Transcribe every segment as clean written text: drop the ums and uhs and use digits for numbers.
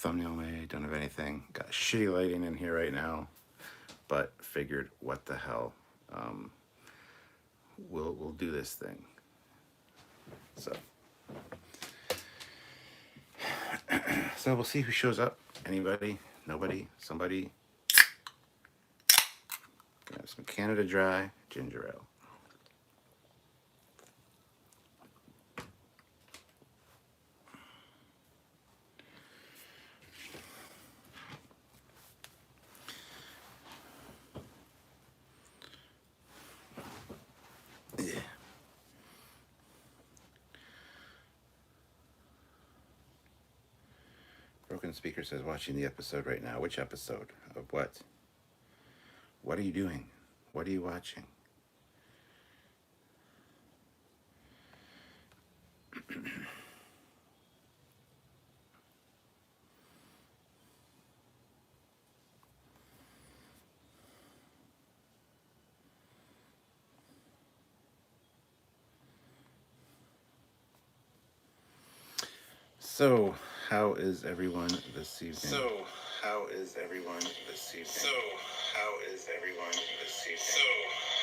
thumbnail made, don't have anything. Got shitty lighting in here right now, but figured what the hell. Um, we'll do this thing. So so we'll see who shows up. Anybody? Nobody? Somebody? Gonna have some Canada Dry ginger ale. Yeah. Broken Speaker says watching the episode right now. Which episode? Of what? What are you doing? What are you watching? So, how is everyone this evening? How is everyone this evening? So, how is everyone this evening? So,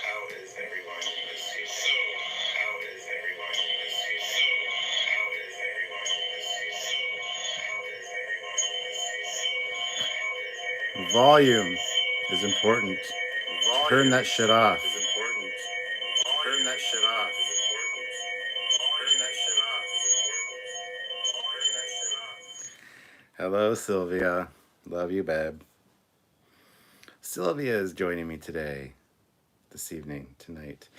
how is everyone this evening? So, how is everyone this evening? So, how is everyone this evening? So, how is everyone this evening? Volume is important. Turn that shit off. Is important. Turn that shit off. Is important. Turn that shit off. Is important. Turn that shit off. Hello, Sylvia. Love you, babe. Sylvia is joining me today, this evening, tonight.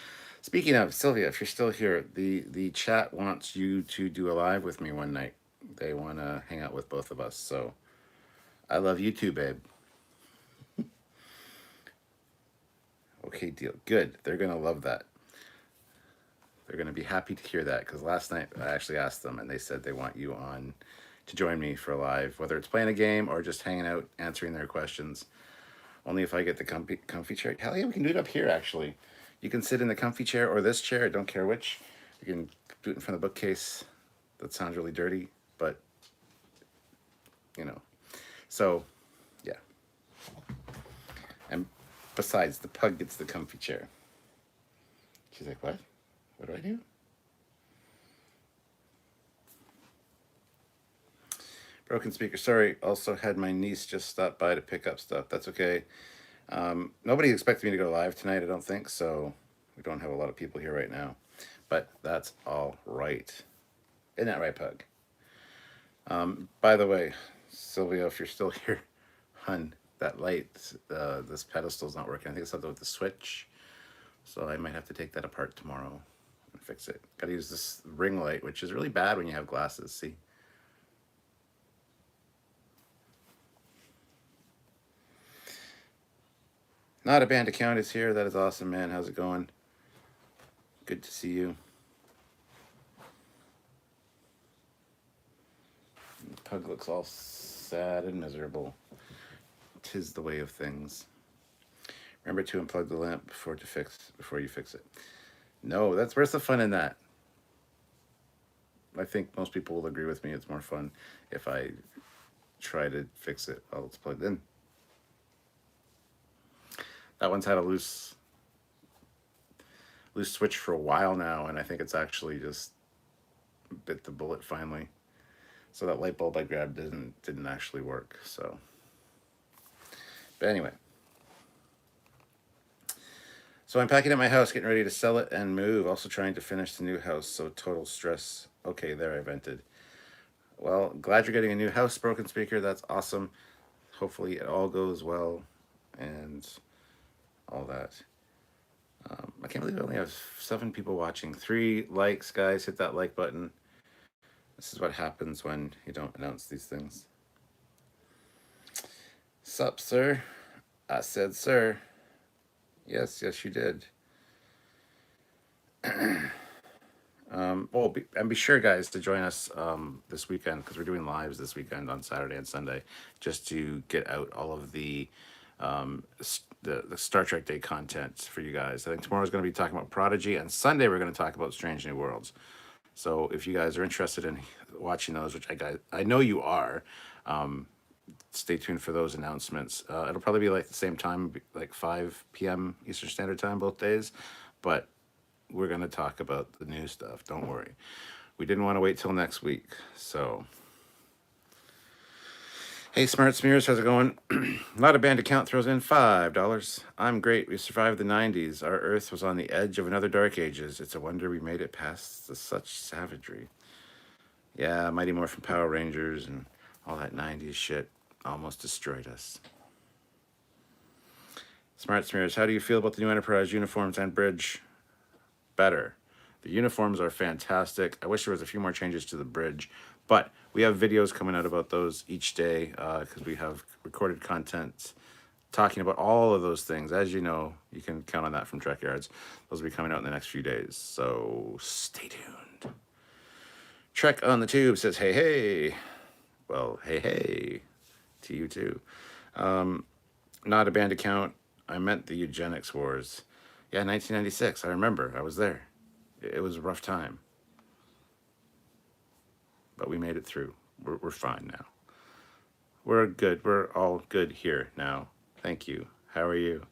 Speaking of Sylvia, if you're still here, the chat wants you to do a live with me one night. They want to hang out with both of us. So I love you too, babe. Okay, deal. Good. They're going to love that. They're going to be happy to hear that because last night I actually asked them and they said they want you on to join me for a live, whether it's playing a game or just hanging out, answering their questions. Only if I get the comfy chair. Hell yeah, we can do it up here, actually. You can sit in the comfy chair or this chair. I don't care which. You can do it in front of the bookcase. That sounds really dirty, but, you know. So, yeah. And besides, the pug gets the comfy chair. She's like, what? What do I do? Broken speaker. Sorry. Also had my niece just stop by to pick up stuff. That's okay. Nobody expected me to go live tonight, I don't think, so we don't have a lot of people here right now. But that's all right. Isn't that right, Pug? By the way, Sylvia, if you're still here, hun, that light, this pedestal's not working. I think it's something with the switch. So I might have to take that apart tomorrow and fix it. Gotta use this ring light, which is really bad when you have glasses, see? Not a band account is here. That is awesome, man. How's it going? Good to see you. The pug looks all sad and miserable. 'Tis the way of things. Remember to unplug the lamp before you fix it. No, where's the fun in that? I think most people will agree with me. It's more fun if I try to fix it while it's plugged in. That one's had a loose switch for a while now, and I think it's actually just bit the bullet finally. So that light bulb I grabbed didn't actually work. So, but anyway. So I'm packing up my house, getting ready to sell it and move. Also trying to finish the new house. So total stress. Okay, there I vented. Well, glad you're getting a new house, Broken Speaker. That's awesome. Hopefully it all goes well and all that. I can't believe I only have 7 people watching. 3 likes, guys. Hit that like button. This is what happens when you don't announce these things. Sup, sir? I said, sir. Yes, you did. Be sure, guys, to join us this weekend because we're doing lives this weekend on Saturday and Sunday, just to get out all of the Star Trek Day content for you guys. I think tomorrow's going to be talking about Prodigy, and Sunday we're going to talk about Strange New Worlds. So if you guys are interested in watching those, which I know you are, Stay tuned for those announcements. It'll probably be like the same time, like 5 p.m. Eastern Standard Time both days, but we're going to talk about the new stuff. Don't worry. We didn't want to wait till next week. So, hey, Smart Smears, how's it going? Not a band account throws in $5. I'm great. We survived the 90s. Our Earth was on the edge of another dark ages. It's a wonder we made it past such savagery. Yeah, Mighty Morphin Power Rangers and all that 90s shit almost destroyed us. Smart Smears, how do you feel about the new Enterprise uniforms and bridge? Better. The uniforms are fantastic. I wish there was a few more changes to the bridge, but we have videos coming out about those each day because we have recorded content talking about all of those things. As you know, you can count on that from Trekyards. Those will be coming out in the next few days, so stay tuned. Trek on the Tube says, hey, hey. Well, hey, hey to you too. Not a band account. I meant the eugenics wars. Yeah, 1996. I remember. I was there. It was a rough time. But we made it through. We're fine now. We're good. We're all good here now. Thank you. How are you?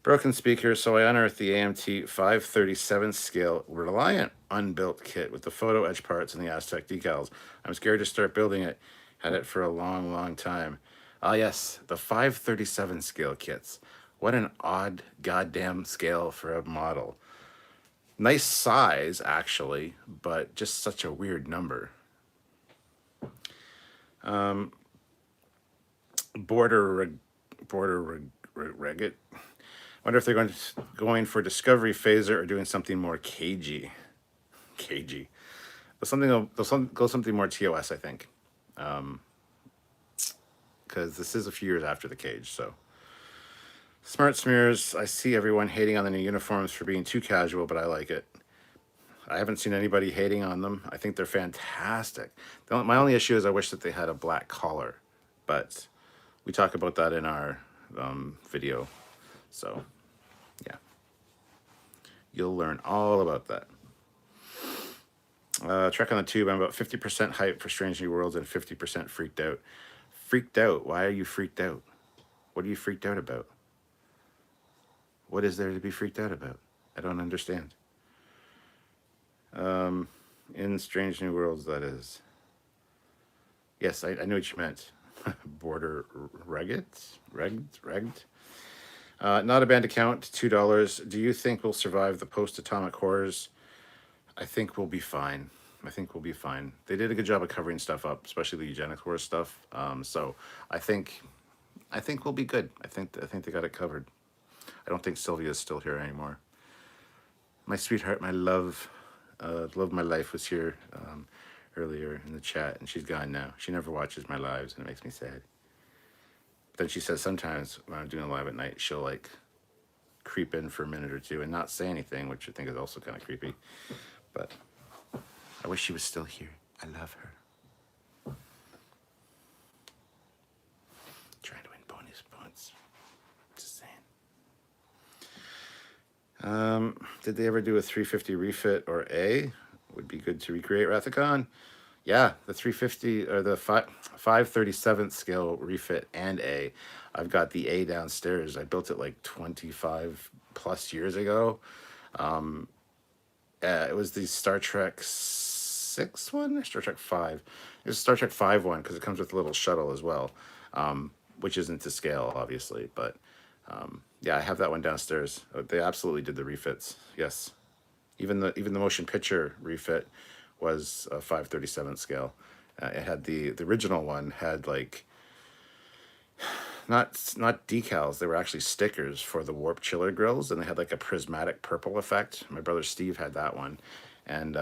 Broken speaker. So I unearthed the AMT 537 scale Reliant unbuilt kit with the photo edge parts and the Aztec decals. I'm scared to start building it. Had it for a long, long time. Ah, yes, the 537 scale kits. What an odd goddamn scale for a model. Nice size, actually, but just such a weird number. Regget. Wonder if they're going for Discovery Phaser or doing something more cagey. Cagey. They'll go something more TOS, I think. Because this is a few years after the cage, so. Smart Smears, I see everyone hating on the new uniforms for being too casual, but I like it. I haven't seen anybody hating on them. I think they're fantastic. My only issue is I wish that they had a black collar, but we talk about that in our video. So, yeah. You'll learn all about that. Trek on the Tube, I'm about 50% hyped for Strange New Worlds and 50% freaked out. Freaked out? Why are you freaked out? What are you freaked out about? What is there to be freaked out about? I don't understand. In Strange New Worlds, that is. Yes, I knew what you meant. Border regged. Not a band account, $2. Do you think we'll survive the post-atomic horrors? I think we'll be fine. They did a good job of covering stuff up, especially the eugenics war stuff. So I think we'll be good. I think they got it covered. I don't think Sylvia's still here anymore. My sweetheart, my love of my life was here earlier in the chat, and she's gone now. She never watches my lives, and it makes me sad. But then she says sometimes when I'm doing a live at night, she'll like creep in for a minute or two and not say anything, which I think is also kind of creepy. But I wish she was still here. I love her. Trying to win bonus points. Just saying. Did they ever do a 350 refit or A? Would be good to recreate Rathacon. Yeah, the 350 or the 537th scale refit and A. I've got the A downstairs. I built it like 25 plus years ago. It was the Star Trek 6 one or Star Trek 5. It was Star Trek 5 one because it comes with a little shuttle as well, which isn't to scale, obviously. But yeah, I have that one downstairs. They absolutely did the refits. Yes, even the motion picture refit was a 537 scale. It had the original one had like not decals. They were actually stickers for the warp chiller grills, and they had like a prismatic purple effect. My brother Steve had that one, and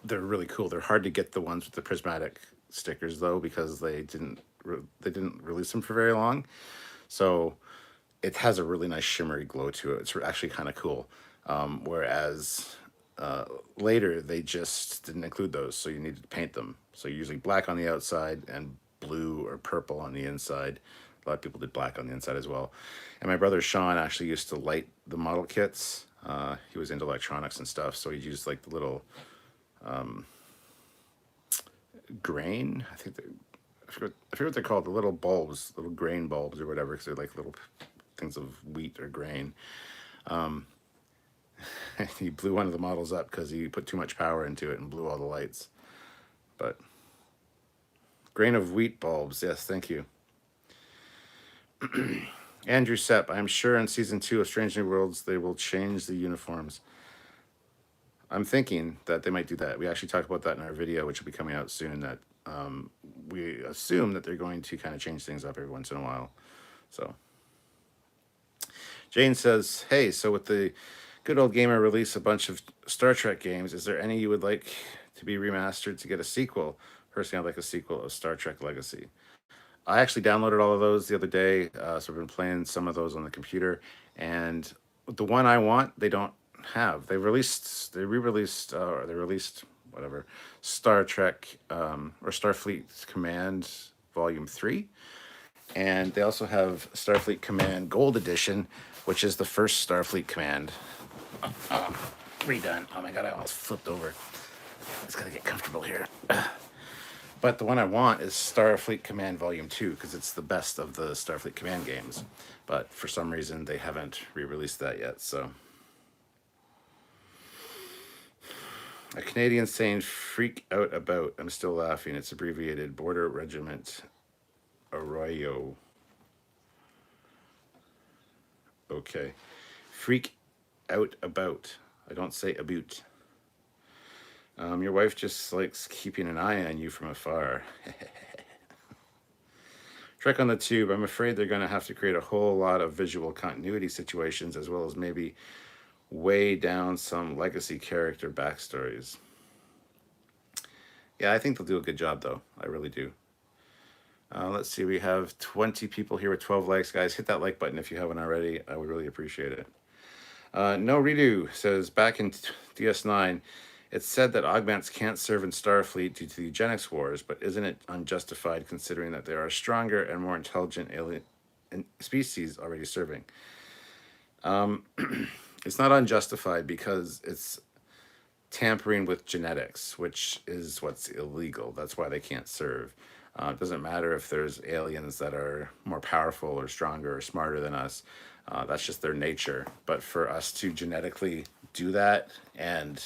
they're really cool. They're hard to get, the ones with the prismatic stickers though, because they didn't release them for very long. So it has a really nice shimmery glow to it. It's actually kind of cool. Whereas later they just didn't include those, so you needed to paint them. So you're using black on the outside and blue or purple on the inside. A lot of people did black on the inside as well. And my brother Sean actually used to light the model kits. He was into electronics and stuff, so he used like the little grain. I forget what they're called. The little bulbs, little grain bulbs or whatever, because they're like little things of wheat or grain. He blew one of the models up because he put too much power into it and blew all the lights. But grain of wheat bulbs, yes, thank you. Andrew Sepp, I'm sure in season 2 of Strange New Worlds they will change the uniforms. I'm thinking that they might do that. We actually talked about that in our video, which will be coming out soon, that we assume that they're going to kind of change things up every once in a while. So Jane says, hey, so with the Good Old Gamer release a bunch of Star Trek games, is there any you would like to be remastered to get a sequel? Personally, I'd like a sequel of Star Trek Legacy. I actually downloaded all of those the other day, so I've been playing some of those on the computer. And the one I want, they don't have. They released, or they released whatever, Star Trek or Starfleet Command Volume 3. And they also have Starfleet Command Gold Edition, which is the first Starfleet Command redone. Oh my god, I almost flipped over. Just gotta get comfortable here. But the one I want is Starfleet Command Volume 2, because it's the best of the Starfleet Command games. But for some reason, they haven't re-released that yet, so. A Canadian saying, freak out about. I'm still laughing. It's abbreviated. Border Regiment Arroyo. Okay. Freak out about. I don't say about. Your wife just likes keeping an eye on you from afar. Trek on the Tube. I'm afraid they're going to have to create a whole lot of visual continuity situations, as well as maybe way down some legacy character backstories. Yeah, I think they'll do a good job, though. I really do. Let's see. We have 20 people here with 12 likes. Guys, hit that like button if you haven't already. I would really appreciate it. No Redo says, back in DS9, it's said that augments can't serve in Starfleet due to the eugenics wars, but isn't it unjustified considering that there are stronger and more intelligent alien species already serving? It's not unjustified because it's tampering with genetics, which is what's illegal. That's why they can't serve. It doesn't matter if there's aliens that are more powerful or stronger or smarter than us. That's just their nature. But for us to genetically do that, and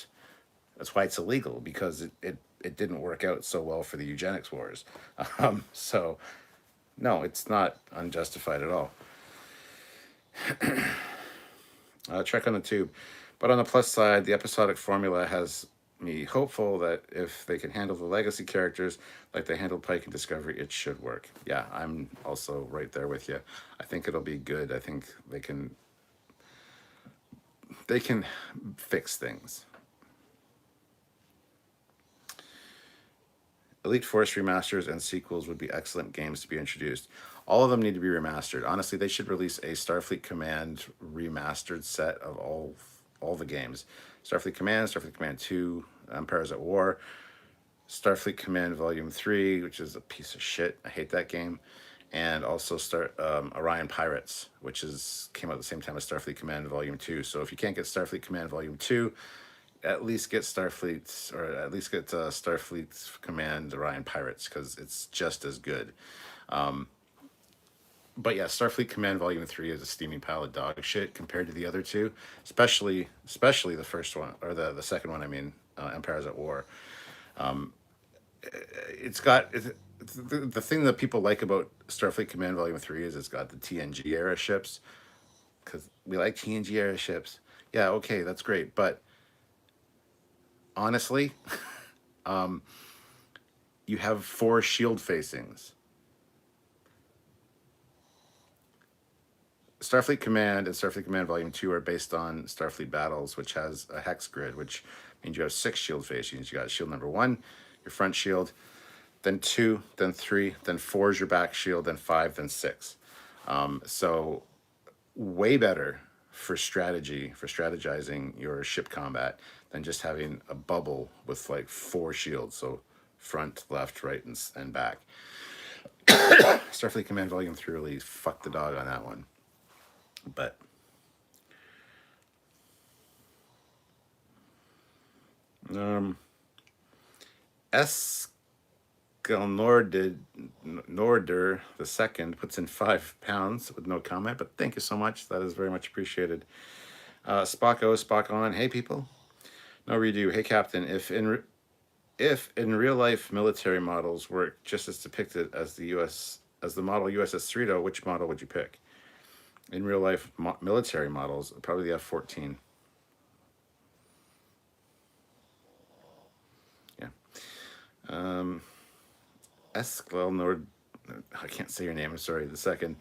that's why it's illegal, because it didn't work out so well for the eugenics wars. So, no, it's not unjustified at all. Trek on the Tube. But on the plus side, the episodic formula has me hopeful that if they can handle the legacy characters like they handled Pike and Discovery, it should work. Yeah, I'm also right there with you. I think it'll be good. I think they can fix things. Elite Force remasters and sequels would be excellent games to be introduced. All of them need to be remastered. Honestly, they should release a Starfleet Command remastered set of all the games. Starfleet Command 2, Empires at War, Starfleet Command Volume 3, which is a piece of shit. I hate that game. And also Orion Pirates, which came out at the same time as Starfleet Command Volume 2. So if you can't get Starfleet Command Volume 2, at least get Starfleet Command Orion Pirates, because it's just as good. But yeah, Starfleet Command Volume 3 is a steaming pile of dog shit compared to the other two, especially the first one, or the second one, I mean, Empires at War. The thing that people like about Starfleet Command Volume 3 is it's got the TNG era ships, because we like TNG era ships. Yeah, okay, that's great, but honestly, you have 4 shield facings. Starfleet Command and Starfleet Command Volume 2 are based on Starfleet Battles, which has a hex grid, which means you have 6 shield facings. You got shield number 1, your front shield, then 2, then 3, then 4 is your back shield, then 5, then 6. So way better for strategizing your ship combat than just having a bubble with like 4 shields. So front, left, right, and back. Starfleet Command Volume 3 really fucked the dog on that one. But Norder the second puts in £5 with no comment, but thank you so much. That is very much appreciated. Spock on. Hey people. No redo. Hey Captain. If in real life military models were just as depicted as the model USS Cerrito, which model would you pick? In real life military models, probably the F-14. Yeah. Esquel Nord. I can't say your name. I'm sorry. The second.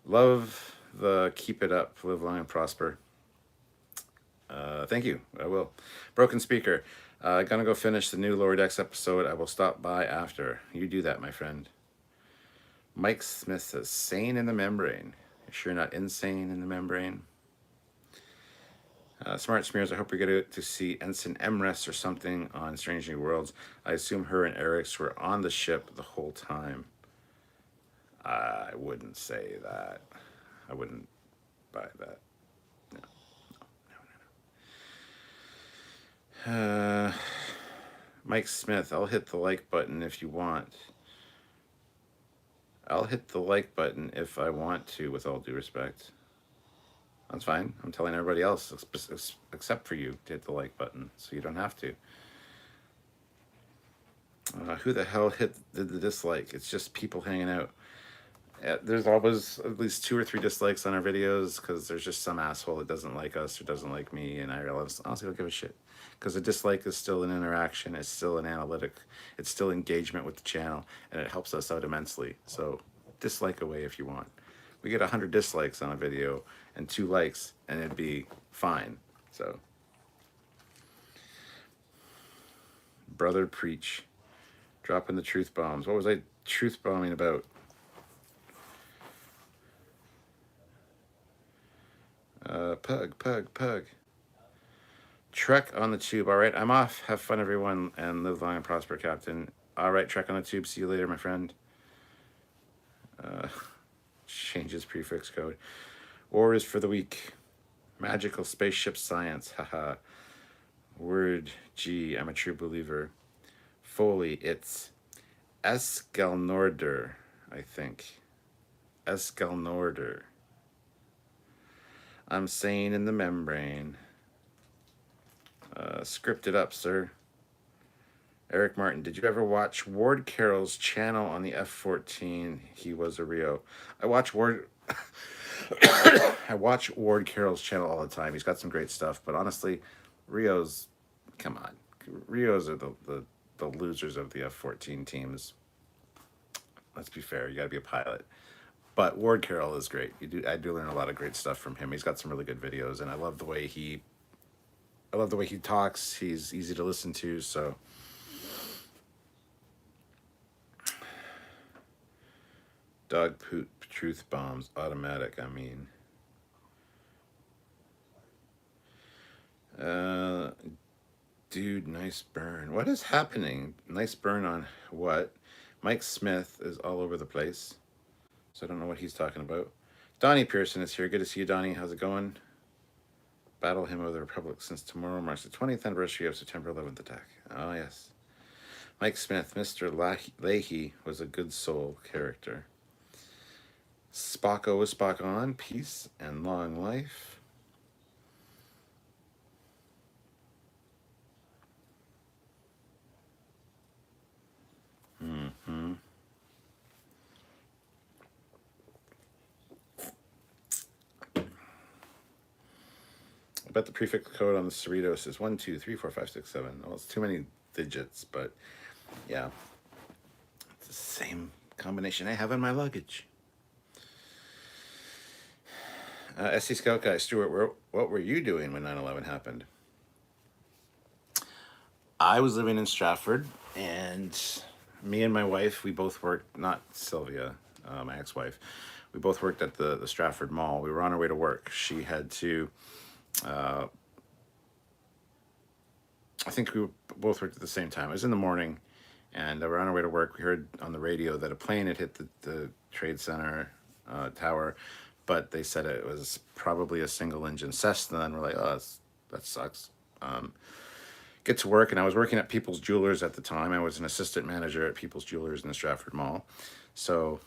Love the keep it up. Live long and prosper. Thank you. I will. Broken speaker. Gonna go finish the new Lower Decks episode. I will stop by after. You do that, my friend. Mike Smith says, sane in the membrane. You're sure not insane in the membrane? Smart Smears, I hope you're going to see Ensign Emrys or something on Strange New Worlds. I assume her and Eric's were on the ship the whole time. I wouldn't say that. I wouldn't buy that. No. Mike Smith, I'll hit the like button if you want. I'll hit the like button if I want to, with all due respect. That's fine. I'm telling everybody else, except for you, to hit the like button, so you don't have to. Who the hell did the dislike? It's just people hanging out. There's always at least 2 or 3 dislikes on our videos because there's just some asshole that doesn't like us or doesn't like me, and I realize, honestly, don't give a shit. Because a dislike is still an interaction, it's still an analytic, it's still engagement with the channel, and it helps us out immensely. So dislike away if you want. We get 100 dislikes on a video and 2 likes, and it'd be fine. So, brother, preach. Dropping the truth bombs. What was I truth bombing about? Pug. Trek on the tube. All right, I'm off. Have fun, everyone, and live long and prosper, Captain. All right, Trek on the tube. See you later, my friend. Changes prefix code. War is for the weak. Magical spaceship science. Haha. Word G. I'm a true believer. Foley. It's Eskelnorder, I think. Eskelnorder. I'm sane in the membrane. Script it up, sir. Eric Martin, did you ever watch Ward Carroll's channel on the F-14? He was a Rio. I watch Ward Carroll's channel all the time. He's got some great stuff, but honestly, Rios, come on. Rios are the losers of the F-14 teams. Let's be fair, you gotta be a pilot. But Ward Carroll is great. I do learn a lot of great stuff from him. He's got some really good videos, and I love the way he talks. He's easy to listen to, so. Dog poop truth bombs automatic. I mean, dude, nice burn. What is happening? Nice burn on what? Mike Smith is all over the place, so I don't know what he's talking about. Donnie Pearson is here. Good to see you, Donnie. How's it going? Battle him of the Republic since tomorrow marks the 20th anniversary of September 11th attack. Oh, yes. Mike Smith, Mr. Leahy was a good soul character. Spocko was Spock on. Peace and long life. I bet the prefix code on the Cerritos is 1, 2, 3, 4, 5, 6, 7. Well, it's too many digits, but yeah. It's the same combination I have in my luggage. SC Scout Guy, Stuart, what were you doing when 9/11 happened? I was living in Stratford, and me and my wife, we both worked, not Sylvia, my ex-wife, we both worked at the Stratford Mall. We were on our way to work. She had to, I think we both worked at the same time. It was in the morning, and we were on our way to work. We heard on the radio that a plane had hit the Trade Center tower, but they said it was probably a single engine Cessna, and we're like, oh, that sucks. get to work, and I was working at People's Jewelers at the time. I was an assistant manager at People's Jewelers in the Stratford Mall. So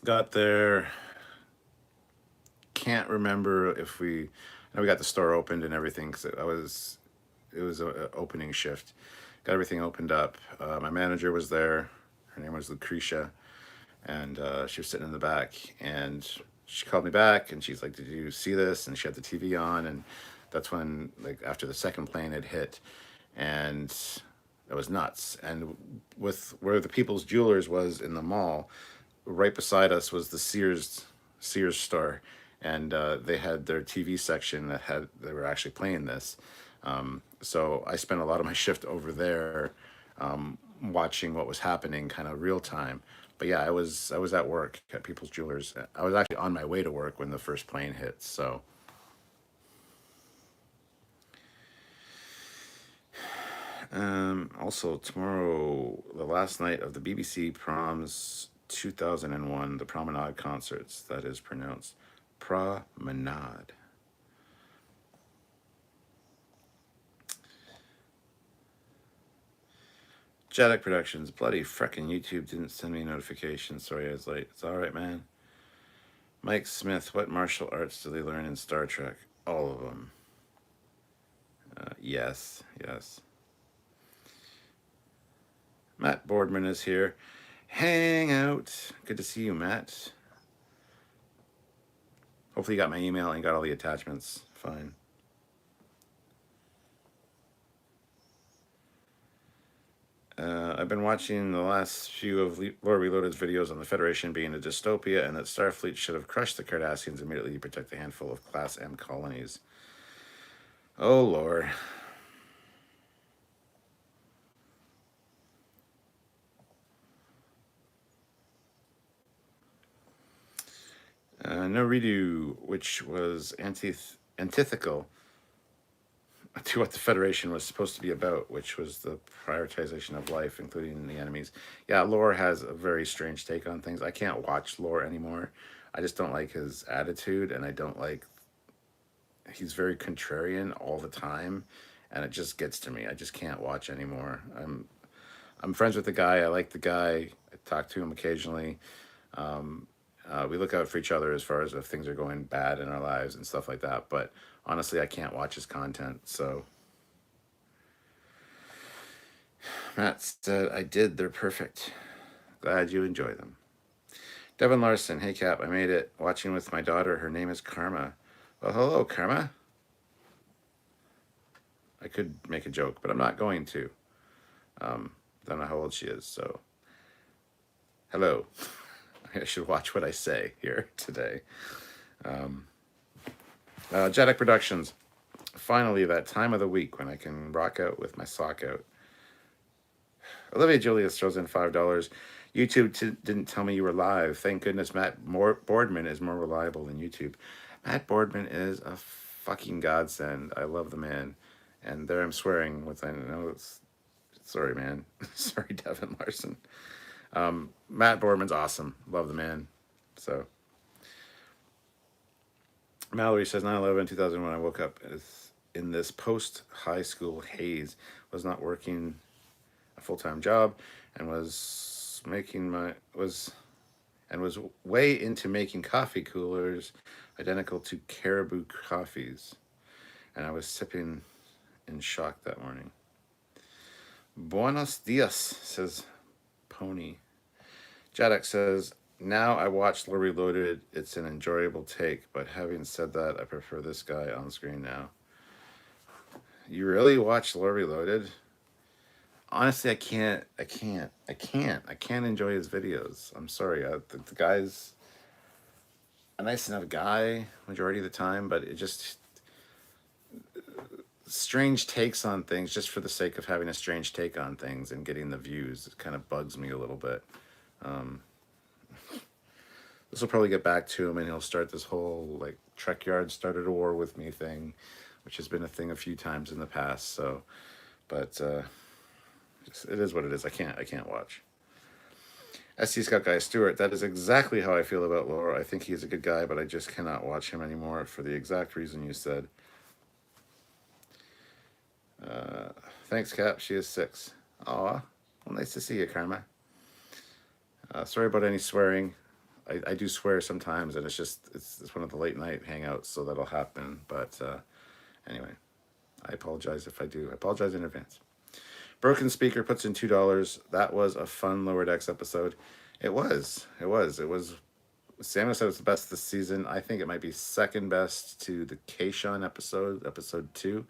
got there, can't remember if we, I know we got the store opened and everything, because it was a opening shift. Got everything opened up. My manager was there. Her name was Lucretia, and she was sitting in the back, and she called me back, and she's like, "Did you see this?" And she had the TV on, and that's when, like, after the second plane had hit, and it was nuts. And with where the People's Jewelers was in the mall, right beside us was the Sears store, and they had their TV section they were actually playing this. So I spent a lot of my shift over there, watching what was happening, kind of real time. But yeah, I was at work at People's Jewelers. I was actually on my way to work when the first plane hit. So also tomorrow, the last night of the BBC Proms 2001, the Promenade concerts. That is pronounced Promenade. Jaddock Productions. Bloody frickin' YouTube didn't send me a notification. Sorry I was late. It's alright, man. Mike Smith. What martial arts do they learn in Star Trek? All of them. Yes. Matt Boardman is here. Hangout. Good to see you, Matt. Hopefully you got my email and got all the attachments. Fine. I've been watching the last few of Lore Reloaded's videos on the Federation being a dystopia, and that Starfleet should have crushed the Cardassians immediately to protect a handful of Class M colonies. Oh, Lore. No redo, which was antithetical to what the Federation was supposed to be about, which was the prioritization of life, including the enemies. Yeah, Lore has a very strange take on things. I can't watch Lore anymore. I just don't like his attitude, and I don't like... He's very contrarian all the time, and it just gets to me. I just can't watch anymore. I'm friends with the guy. I like the guy. I talk to him occasionally. We look out for each other as far as if things are going bad in our lives and stuff like that. But honestly, I can't watch his content. So Matt said, I did. They're perfect. Glad you enjoy them. Devin Larson. Hey, Cap. I made it. Watching with my daughter. Her name is Karma. Well, hello, Karma. I could make a joke, but I'm not going to. Don't know how old she is, so... Hello. I should watch what I say here today. Jaddock Productions. Finally, that time of the week when I can rock out with my sock out. Olivia Julius throws in $5. YouTube didn't tell me you were live. Thank goodness Matt Boardman is more reliable than YouTube. Matt Boardman is a fucking godsend. I love the man. And there I'm swearing with, I know it's... Sorry, man. Sorry, Devin Larson. Matt Boardman's awesome. Love the man. So... Mallory says 9/11 2001. I woke up in this post-high school haze. Was not working a full-time job and was way into making coffee coolers identical to Caribou coffees. And I was sipping in shock that morning. Buenos dias, says Pony. Jaddock says, now I watched Lore Reloaded. It's an enjoyable take, but having said that, I prefer this guy on screen now. You really watch Lore Reloaded? Honestly, I can't enjoy his videos. I'm sorry. The guy's a nice enough guy majority of the time, but it just... strange takes on things just for the sake of having a strange take on things and getting the views. It kind of bugs me a little bit. This will probably get back to him, and he'll start this whole, like, Trekyards started a war with me thing, which has been a thing a few times in the past, so... But, it is what it is. I can't watch. SC Scott Guy Stewart, that is exactly how I feel about Lore. I think he's a good guy, but I just cannot watch him anymore for the exact reason you said. Thanks, Cap. She is 6. Aw. Well, nice to see you, Karma. Sorry about any swearing. I do swear sometimes, and it's one of the late night hangouts, so that'll happen. But anyway, I apologize if I do. I apologize in advance. Broken Speaker puts in $2. That was a fun Lower Decks episode. It was. Samuel said it's the best this season. I think it might be second best to the Kayshawn episode 2,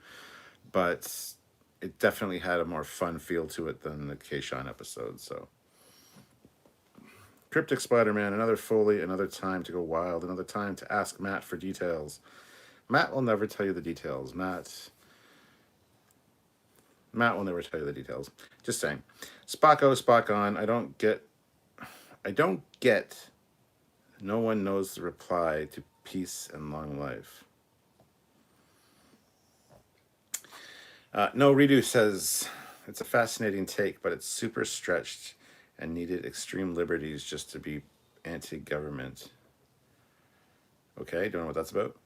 but it definitely had a more fun feel to it than the Kayshawn episode. So, Cryptic Spider-Man, another Foley, another time to go wild, another time to ask Matt for details. Matt will never tell you the details. Matt will never tell you the details. Just saying. Spock on. I don't get. No one knows the reply to peace and long life. No, Redo says it's a fascinating take, but it's super stretched and needed extreme liberties just to be anti-government. Okay, don't know what that's about.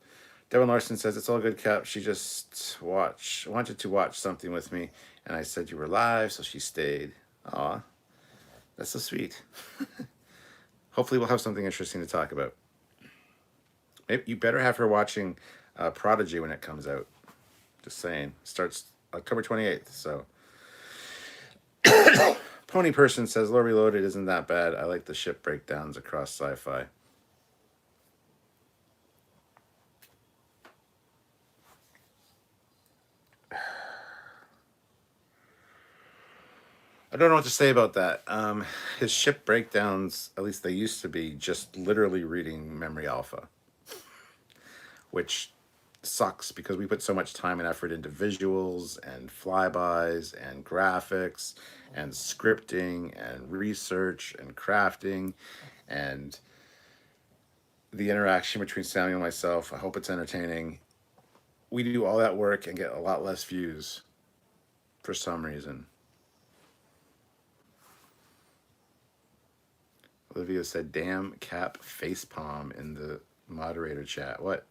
Devin Larson says it's all good, Cap. She just wanted to watch something with me, and I said you were live, so she stayed. Aw, that's so sweet. Hopefully we'll have something interesting to talk about. Maybe you better have her watching Prodigy when it comes out. Just saying. Starts October 28th, so. Pony Person says, Lore Reloaded isn't that bad. I like the ship breakdowns across sci-fi. I don't know what to say about that. His ship breakdowns, at least they used to be, just literally reading Memory Alpha, which sucks because we put so much time and effort into visuals and flybys and graphics and scripting and research and crafting and the interaction between Samuel and myself. I hope it's entertaining. We do all that work and get a lot less views for some reason. Olivia said, damn, Cap facepalm in the moderator chat. What?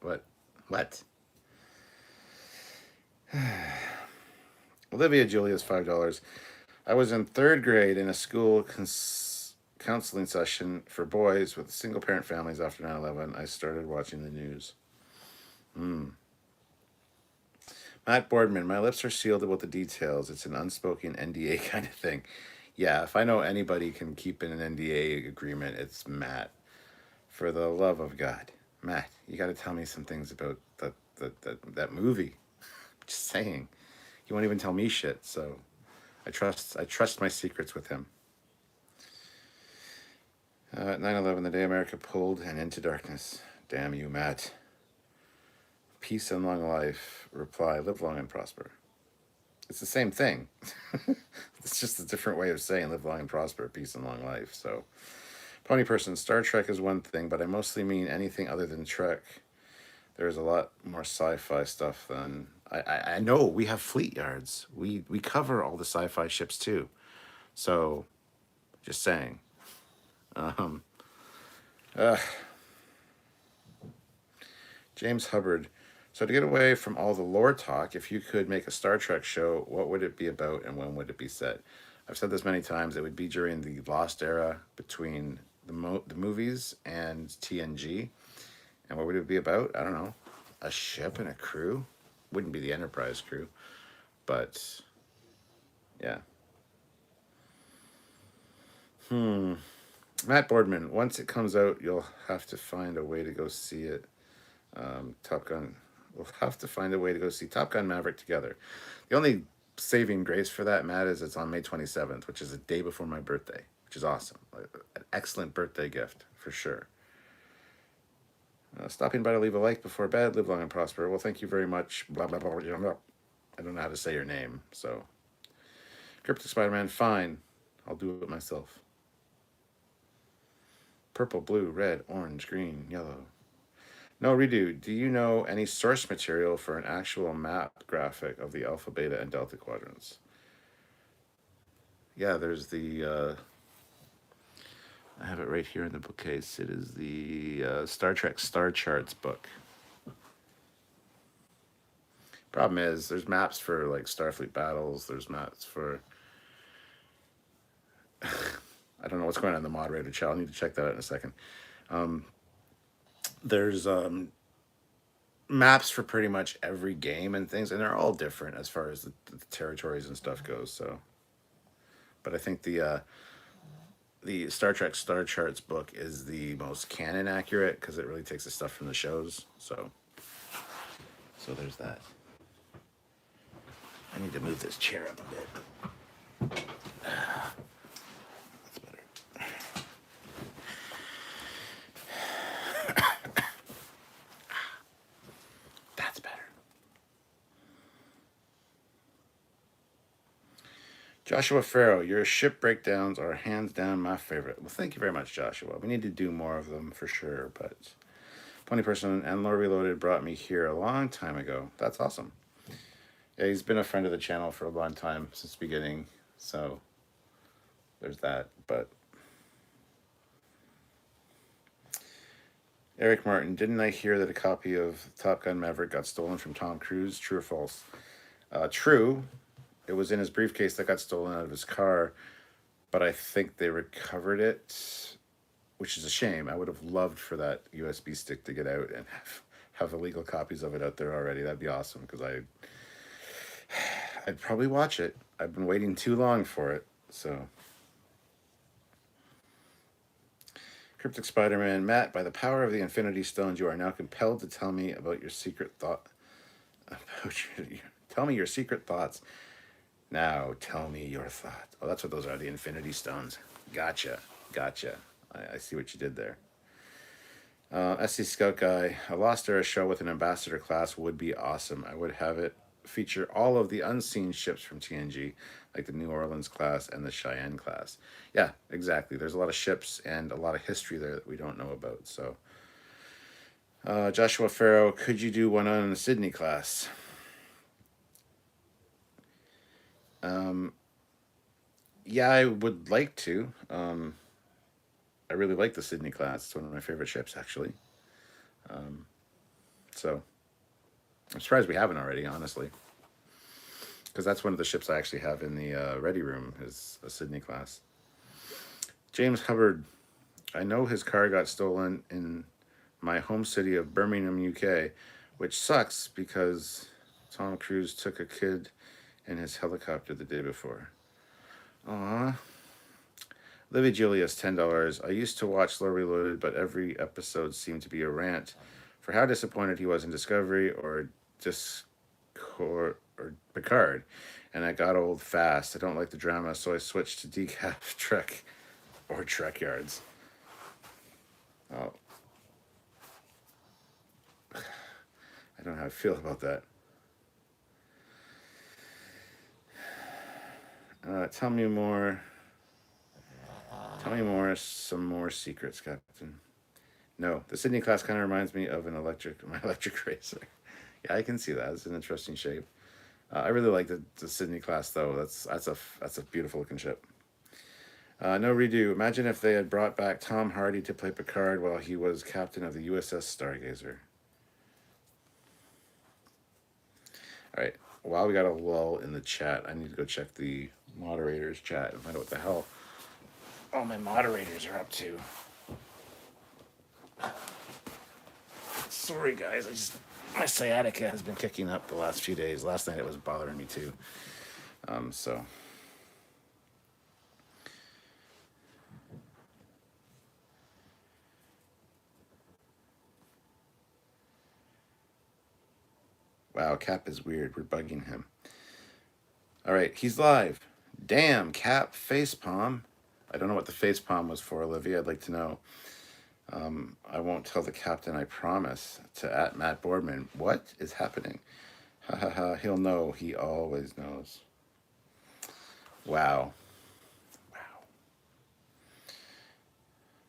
Olivia Julia's $5. I was in 3rd grade in a school counseling session for boys with single parent families after 9/11. I started watching the news. Matt Boardman, my lips are sealed about the details. It's an unspoken NDA kind of thing. Yeah, if I know anybody can keep in an NDA agreement, it's Matt. For the love of God, Matt, you got to tell me some things about that movie. Just saying, he won't even tell me shit. So, I trust my secrets with him. 9/11, the day America pulled and into darkness. Damn you, Matt. Peace and long life. Reply, live long and prosper. It's the same thing. It's just a different way of saying live long and prosper, peace and long life. So, Pony Person, Star Trek is one thing, but I mostly mean anything other than Trek. There's a lot more sci-fi stuff than I know. We have fleet yards. We cover all the sci-fi ships too. So, just saying. James Hubbard. So to get away from all the lore talk, if you could make a Star Trek show, what would it be about and when would it be set? I've said this many times. It would be during the Lost era between the movies and TNG. And what would it be about? I don't know. A ship and a crew? Wouldn't be the Enterprise crew. But, yeah. Matt Boardman, once it comes out, you'll have to find a way to go see it. Top Gun. We'll have to find a way to go see Top Gun Maverick together. The only saving grace for that, Matt, is it's on May 27th, which is a day before my birthday, which is awesome. An excellent birthday gift, for sure. Stopping by to leave a like before bed. Live long and prosper. Well, thank you very much. Blah, blah, blah, blah, blah. I don't know how to say your name, so. Cryptic Spider-Man, fine. I'll do it myself. Purple, blue, red, orange, green, yellow. No, Redo, do you know any source material for an actual map graphic of the Alpha, Beta, and Delta quadrants? Yeah, there's the, I have it right here in the bookcase. It is the Star Trek Star Charts book. Problem is, there's maps for like Starfleet battles. There's maps for I don't know what's going on in the moderator chat. I'll need to check that out in a second. There's maps for pretty much every game and things, and they're all different as far as the territories and stuff goes. So, but I think the Star Trek Star Charts book is the most canon accurate because it really takes the stuff from the shows. So there's that. I need to move this chair up a bit. That's better. That's better. Joshua Farrow, your ship breakdowns are hands down my favorite. Well, thank you very much, Joshua. We need to do more of them for sure, but Pony Person and Lore Reloaded brought me here a long time ago. That's awesome. Yeah, he's been a friend of the channel for a long time since the beginning, so there's that. But Eric Martin, didn't I hear that a copy of Top Gun Maverick got stolen from Tom Cruise? True or false? True. It was in his briefcase that got stolen out of his car, but I think they recovered it, which is a shame. I would have loved for that USB stick to get out and have illegal copies of it out there already. That'd be awesome because I'd probably watch it. I've been waiting too long for it. So, Cryptic Spider-Man, Matt, by the power of the Infinity Stones, you are now compelled to tell me about your secret thought. Tell me your secret thoughts. Now, tell me your thoughts. Oh, that's what those are, the Infinity Stones. Gotcha. I see what you did there. SC Scout Guy, a Lost Era show with an ambassador class would be awesome. I would have it feature all of the unseen ships from TNG, like the New Orleans class and the Cheyenne class. Yeah, exactly. There's a lot of ships and a lot of history there that we don't know about. So, Joshua Farrow, could you do one on the Sydney class? Yeah, I would like to. I really like the Sydney class. It's one of my favorite ships, actually. So I'm surprised we haven't already, honestly, because that's one of the ships I actually have in the ready room is a Sydney class. James Hubbard, I know his car got stolen in my home city of Birmingham, UK, which sucks because Tom Cruise took a kid in his helicopter the day before. Aww. Livy Julius, $10. I used to watch Lore Reloaded, but every episode seemed to be a rant for how disappointed he was in Discovery or Picard, and I got old fast. I don't like the drama, so I switched to decaf Trek or Trekyards. Oh, I don't know how I feel about that. Tell me more. Tell me more. Some more secrets, Captain. No, the Sydney class kind of reminds me of my electric racer. Yeah, I can see that. It's an interesting shape. I really like the Sydney class though. That's a beautiful looking ship. No redo. Imagine if they had brought back Tom Hardy to play Picard while he was captain of the USS Stargazer. All right. While we got a lull in the chat, I need to go check the moderators chat and find out what the hell all my moderators are up to. Sorry, guys. My sciatica has been kicking up the last few days. Last night it was bothering me too. So. Wow, Cap is weird. We're bugging him. All right, he's live. Damn, Cap, facepalm. I don't know what the facepalm was for, Olivia. I'd like to know. I won't tell the captain, I promise. To @Matt Boardman. What is happening? Ha ha ha. He'll know. He always knows. Wow.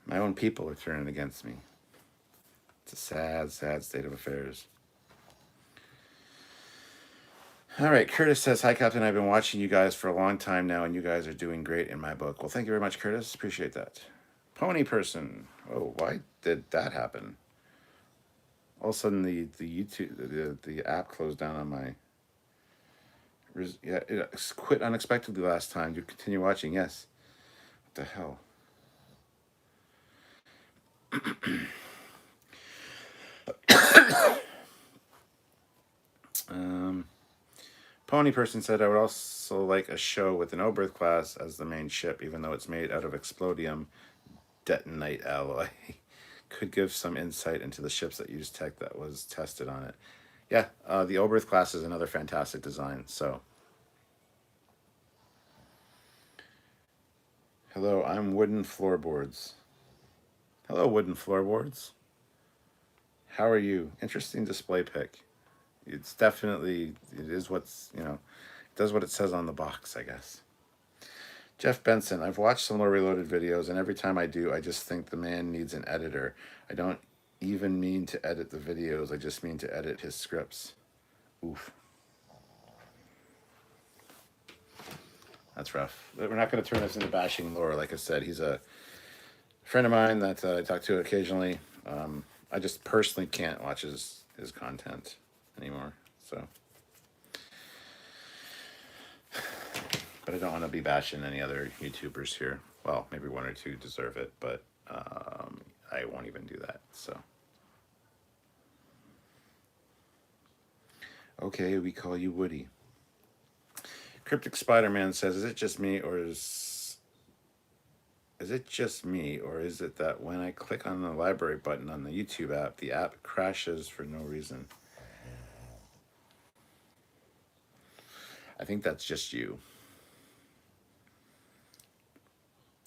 My own people are turning against me. It's a sad, sad state of affairs. All right, Curtis says, hi, Captain. I've been watching you guys for a long time now, and you guys are doing great in my book. Well, thank you very much, Curtis. Appreciate that. Pony Person. Oh, why did that happen? All of a sudden, the YouTube, the app closed down on my Yeah, it quit unexpectedly last time. You continue watching, yes. What the hell? Pony person said I would also like a show with an Oberth class as the main ship, even though it's made out of explodium detonite alloy. Could give some insight into the ships that use tech that was tested on it. Yeah, the Oberth class is another fantastic design. So, hello, I'm Wooden Floorboards. Hello, Wooden Floorboards. How are you? Interesting display pic. It's definitely, it is what's, it does what it says on the box, I guess. Jeff Benson, I've watched some more Reloaded videos, and every time I do, I just think the man needs an editor. I don't even mean to edit the videos, I just mean to edit his scripts. Oof. That's rough. We're not going to turn this into bashing Laura. Like I said, he's a friend of mine that I talk to occasionally. I just personally can't watch his content anymore. So, but I don't want to be bashing any other YouTubers here. Well, maybe one or two deserve it, but I won't even do that. So, okay, we call you Woody. Cryptic Spider-Man says, "Is it just me, or is it just me, or is it that when I click on the library button on the YouTube app, the app crashes for no reason?" I think that's just you.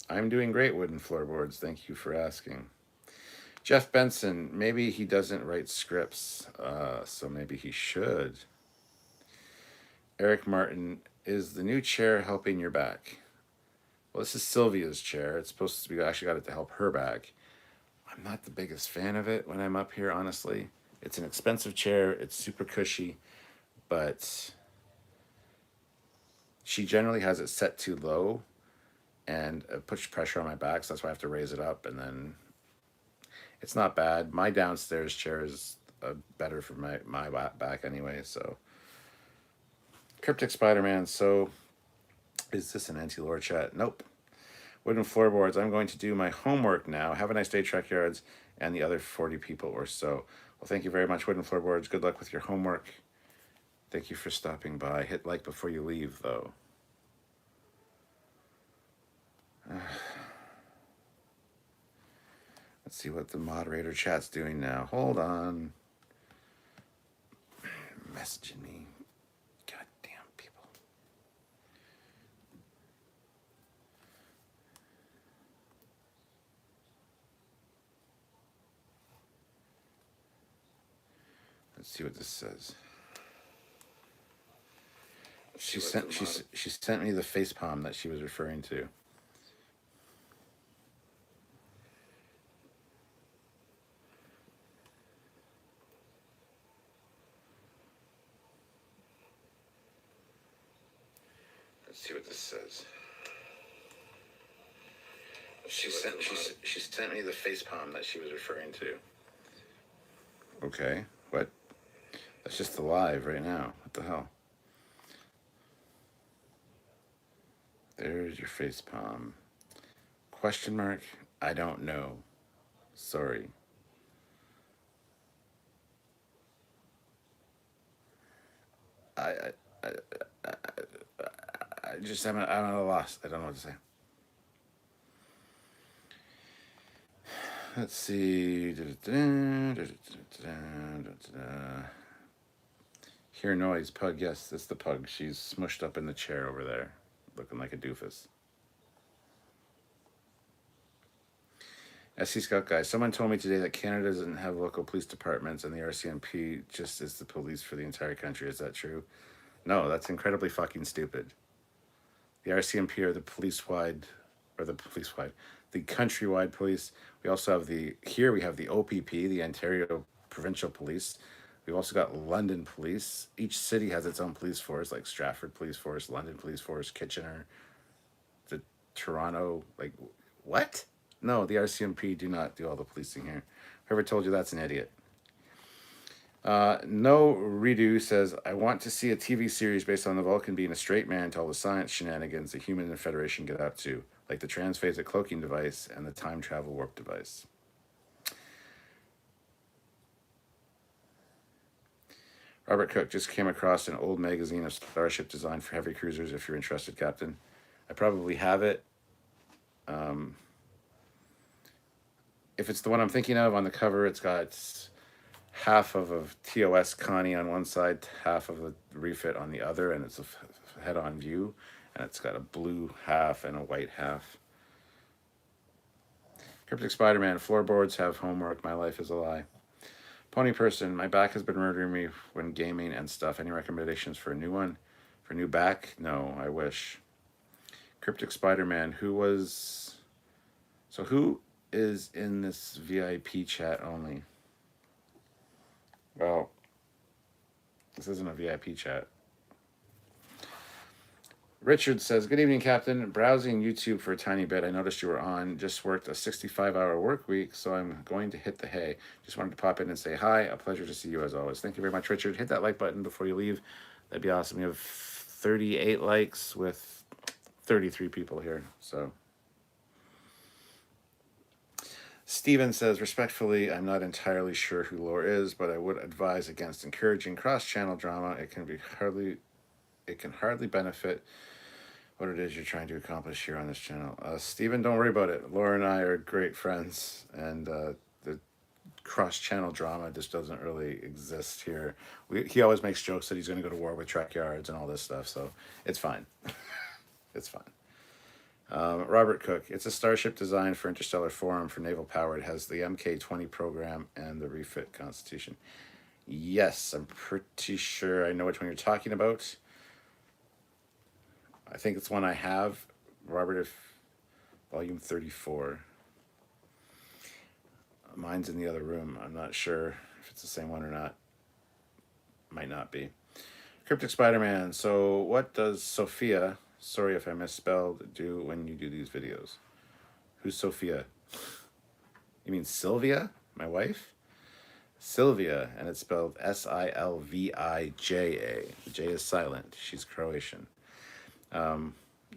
I'm doing great, Wooden Floorboards. Thank you for asking. Jeff Benson, maybe he doesn't write scripts, so maybe he should. Eric Martin, is the new chair helping your back? Well, this is Sylvia's chair. It's supposed to be, I actually got it to help her back. I'm not the biggest fan of it when I'm up here, honestly. It's an expensive chair. It's super cushy, but she generally has it set too low, and it puts pressure on my back, so that's why I have to raise it up, and then it's not bad. My downstairs chair is better for my back anyway, so. Cryptic Spider-Man, so is this an anti-lore chat? Nope. Wooden Floorboards, I'm going to do my homework now. Have a nice day, Trekyards, and the other 40 people or so. Well, thank you very much, Wooden Floorboards. Good luck with your homework. Thank you for stopping by. Hit like before you leave, though. Let's see what the moderator chat's doing now. Hold on. Messaging me. Goddamn people. Let's see what this says. She sent me the facepalm that she was referring to. Let's see what this says. She sent me the facepalm that she was referring to. Okay, what? That's just the live right now. What the hell? There's your facepalm. Question mark? I don't know. Sorry. I just I'm at a loss. I don't know what to say. Let's see. Hear noise, pug. Yes, that's the pug. She's smushed up in the chair over there, looking like a doofus. SC Scout guy, someone told me today that Canada doesn't have local police departments and the RCMP just is the police for the entire country. Is that true? No, that's incredibly fucking stupid. The RCMP are the the countrywide police. We also have we have the OPP, the Ontario Provincial Police. We've also got London Police. Each city has its own police force, like Stratford Police Force, London Police Force, Kitchener, the Toronto, like, what? No, the RCMP do not do all the policing here. Whoever told you that's an idiot. No Redo says, I want to see a TV series based on the Vulcan being a straight man to all the science shenanigans the human and Federation get up to, like the transphasic cloaking device and the time travel warp device. Robert Cook just came across an old magazine of starship design for heavy cruisers if you're interested, Captain. I probably have it. If it's the one I'm thinking of, on the cover it's got half of a TOS Connie on one side, half of a refit on the other, and it's a head-on view, and it's got a blue half and a white half. Cryptic Spider-Man, floorboards have homework, my life is a lie. Pony Person, my back has been murdering me when gaming and stuff. Any recommendations for a new one? For a new back? No, I wish. Cryptic Spider-Man, who is in this VIP chat only? Well, this isn't a VIP chat. Richard says, good evening, Captain. Browsing YouTube for a tiny bit. I noticed you were on. Just worked a 65-hour work week, so I'm going to hit the hay. Just wanted to pop in and say hi. A pleasure to see you as always. Thank you very much, Richard. Hit that like button before you leave. That'd be awesome. We have 38 likes with 33 people here. So Steven says, respectfully, I'm not entirely sure who Lore is, but I would advise against encouraging cross-channel drama. It can hardly benefit what it is you're trying to accomplish here on this channel. Steven, don't worry about it. Laura and I are great friends, and the cross-channel drama just doesn't really exist here. He always makes jokes that he's going to go to war with Trekyards and all this stuff, so it's fine. It's fine. Robert Cook, it's a starship designed for Interstellar Forum for naval power. It has the MK-20 program and the refit Constitution. Yes, I'm pretty sure I know which one you're talking about. I think it's one I have. Robert, if volume 34. Mine's in the other room. I'm not sure if it's the same one or not. Might not be. Cryptic Spider-Man. So what does Sophia, sorry if I misspelled, do when you do these videos? Who's Sophia? You mean Sylvia? My wife? Sylvia, and it's spelled Silvija. The J is silent. She's Croatian.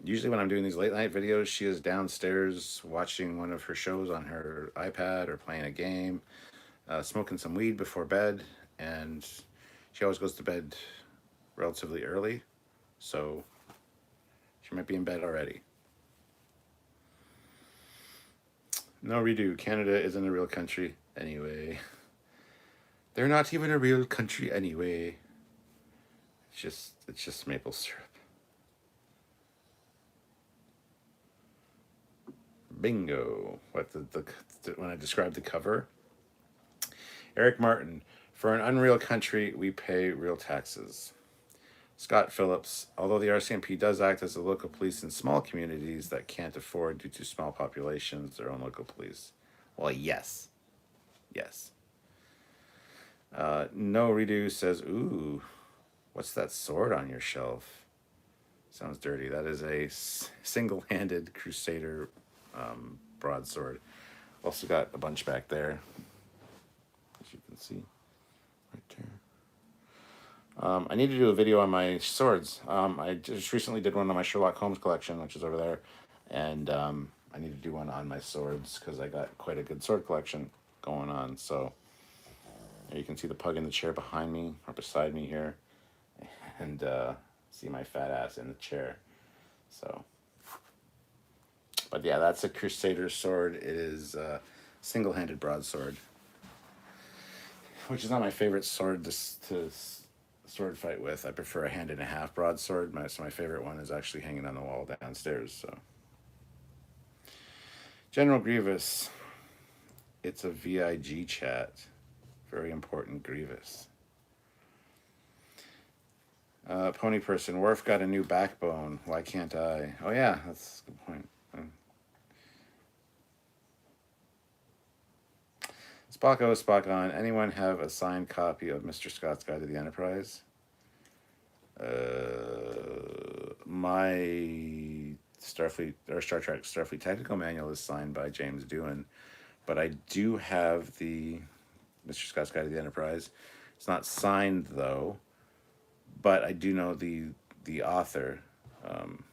Usually when I'm doing these late night videos, she is downstairs watching one of her shows on her iPad or playing a game, smoking some weed before bed, and she always goes to bed relatively early, so she might be in bed already. No Redo, Canada isn't a real country anyway. They're not even a real country anyway. It's just maple syrup. Bingo. What when I described the cover? Eric Martin, for an unreal country, we pay real taxes. Scott Phillips, although the RCMP does act as a local police in small communities that can't afford, due to small populations, their own local police. Well, yes. Yes. No Redo says, ooh, what's that sword on your shelf? Sounds dirty. That is a single-handed Crusader broadsword. Also got a bunch back there, as you can see right there. I need to do a video on my swords. I just recently did one on my Sherlock Holmes collection, which is over there, and I need to do one on my swords because I got quite a good sword collection going on. So you can see the pug in the chair behind me or beside me here, and see my fat ass in the chair. So, but yeah, that's a Crusader sword. It is a single-handed broadsword, which is not my favorite sword to sword fight with. I prefer a hand-and-a-half broadsword. So my favorite one is actually hanging on the wall downstairs. So, General Grievous, it's a VIG chat. Very important, Grievous. Pony Person, Worf got a new backbone. Why can't I? Oh yeah, that's a good point. Spock on. Anyone have a signed copy of Mr. Scott's Guide to the Enterprise? My Starfleet or Star Trek Starfleet Technical Manual is signed by James Doohan, but I do have the Mr. Scott's Guide to the Enterprise. It's not signed though, but I do know the author,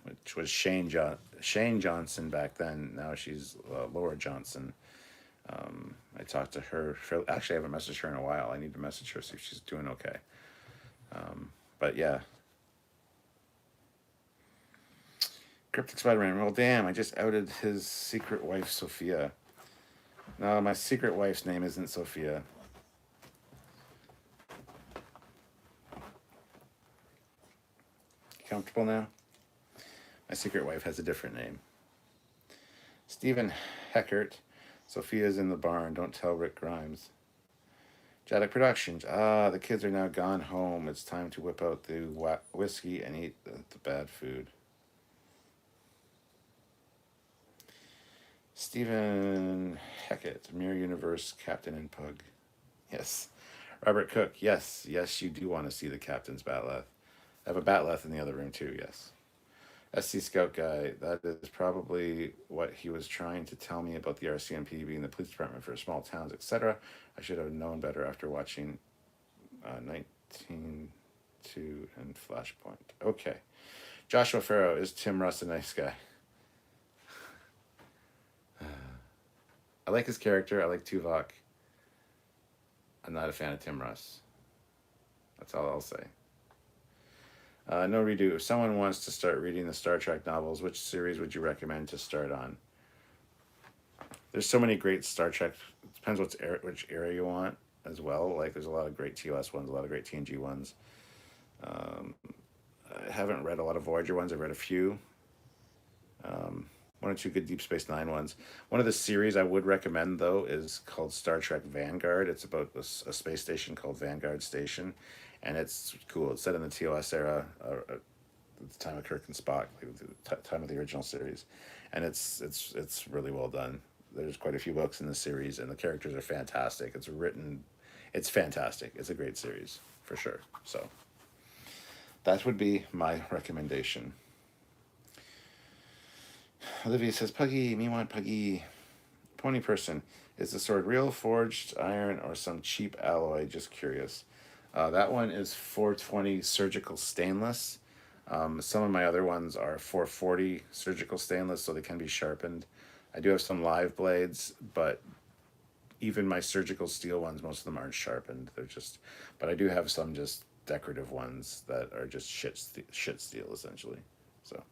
which was Shane Johnson back then. Now she's Laura Johnson. I talked to her. Actually, I haven't messaged her in a while. I need to message her, see if she's doing okay. But yeah, Cryptic Spider-Man. Well, damn! I just outed his secret wife, Sophia. No, my secret wife's name isn't Sophia. Comfortable now? My secret wife has a different name. Stephen Heckert. Sophia's in the barn. Don't tell Rick Grimes. Jaddock Productions. Ah, the kids are now gone home. It's time to whip out the whiskey and eat the bad food. Stephen Heckett. Mirror Universe Captain and Pug. Yes. Robert Cook. Yes. Yes, you do want to see the captain's batleth. I have a batleth in the other room too, yes. SC Scout guy, that is probably what he was trying to tell me about the RCMP being the police department for small towns, etc. I should have known better after watching 19-2 and Flashpoint. Okay. Joshua Farrow, is Tim Russ a nice guy? I like his character. I like Tuvok. I'm not a fan of Tim Russ. That's all I'll say. No redo. If someone wants to start reading the Star Trek novels, which series would you recommend to start on? There's so many great Star Trek. It depends which era you want as well. Like there's a lot of great TOS ones, a lot of great TNG ones. I haven't read a lot of Voyager ones. I've read a few. One or two good Deep Space Nine ones. One of the series I would recommend though is called Star Trek Vanguard. It's about a space station called Vanguard Station. And it's cool. It's set in the TOS era, at the time of Kirk and Spock, like the time of the original series, and it's really well done. There's quite a few books in the series, and the characters are fantastic. It's fantastic. It's a great series for sure. So that would be my recommendation. Olivia says, "Puggy, me want Puggy." Pony person, is the sword real, forged iron, or some cheap alloy? Just curious. That one is 420 surgical stainless. Some of my other ones are 440 surgical stainless, so they can be sharpened. I do have some live blades, but even my surgical steel ones, most of them aren't sharpened. But I do have some just decorative ones that are just shit steel, essentially. So.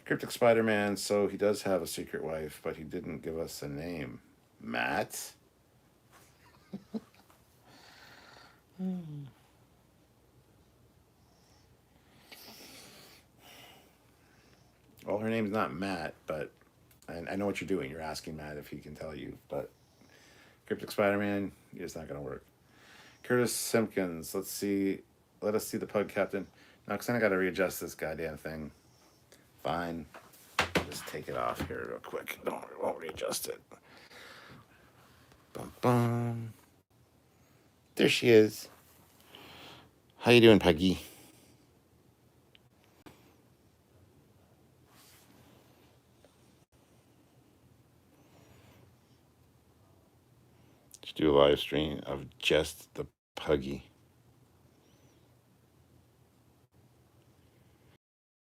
Cryptic Spider-Man, so he does have a secret wife, but he didn't give us a name. Matt? Well, her name's not Matt, but I know what you're doing. You're asking Matt if he can tell you, but Cryptic Spider-Man, it's not going to work. Curtis Simpkins, let us see the Pug Captain. No, because then I got to readjust this goddamn thing. Fine. Just take it off here real quick. Won't readjust it. Bum, bum. There she is. How you doing, Peggy? Let's do a live stream of just the Puggy.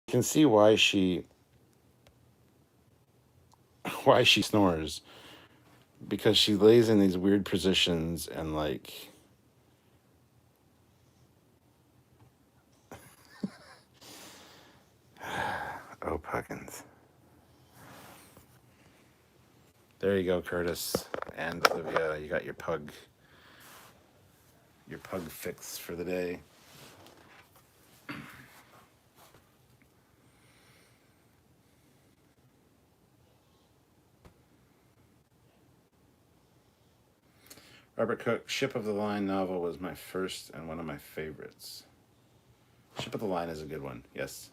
You can see why she snores, because she lays in these weird positions and like oh, Puggins. There you go, Curtis and Olivia. You got your pug fix for the day. Robert Cook, Ship of the Line novel was my first and one of my favorites. Ship of the Line is a good one, yes.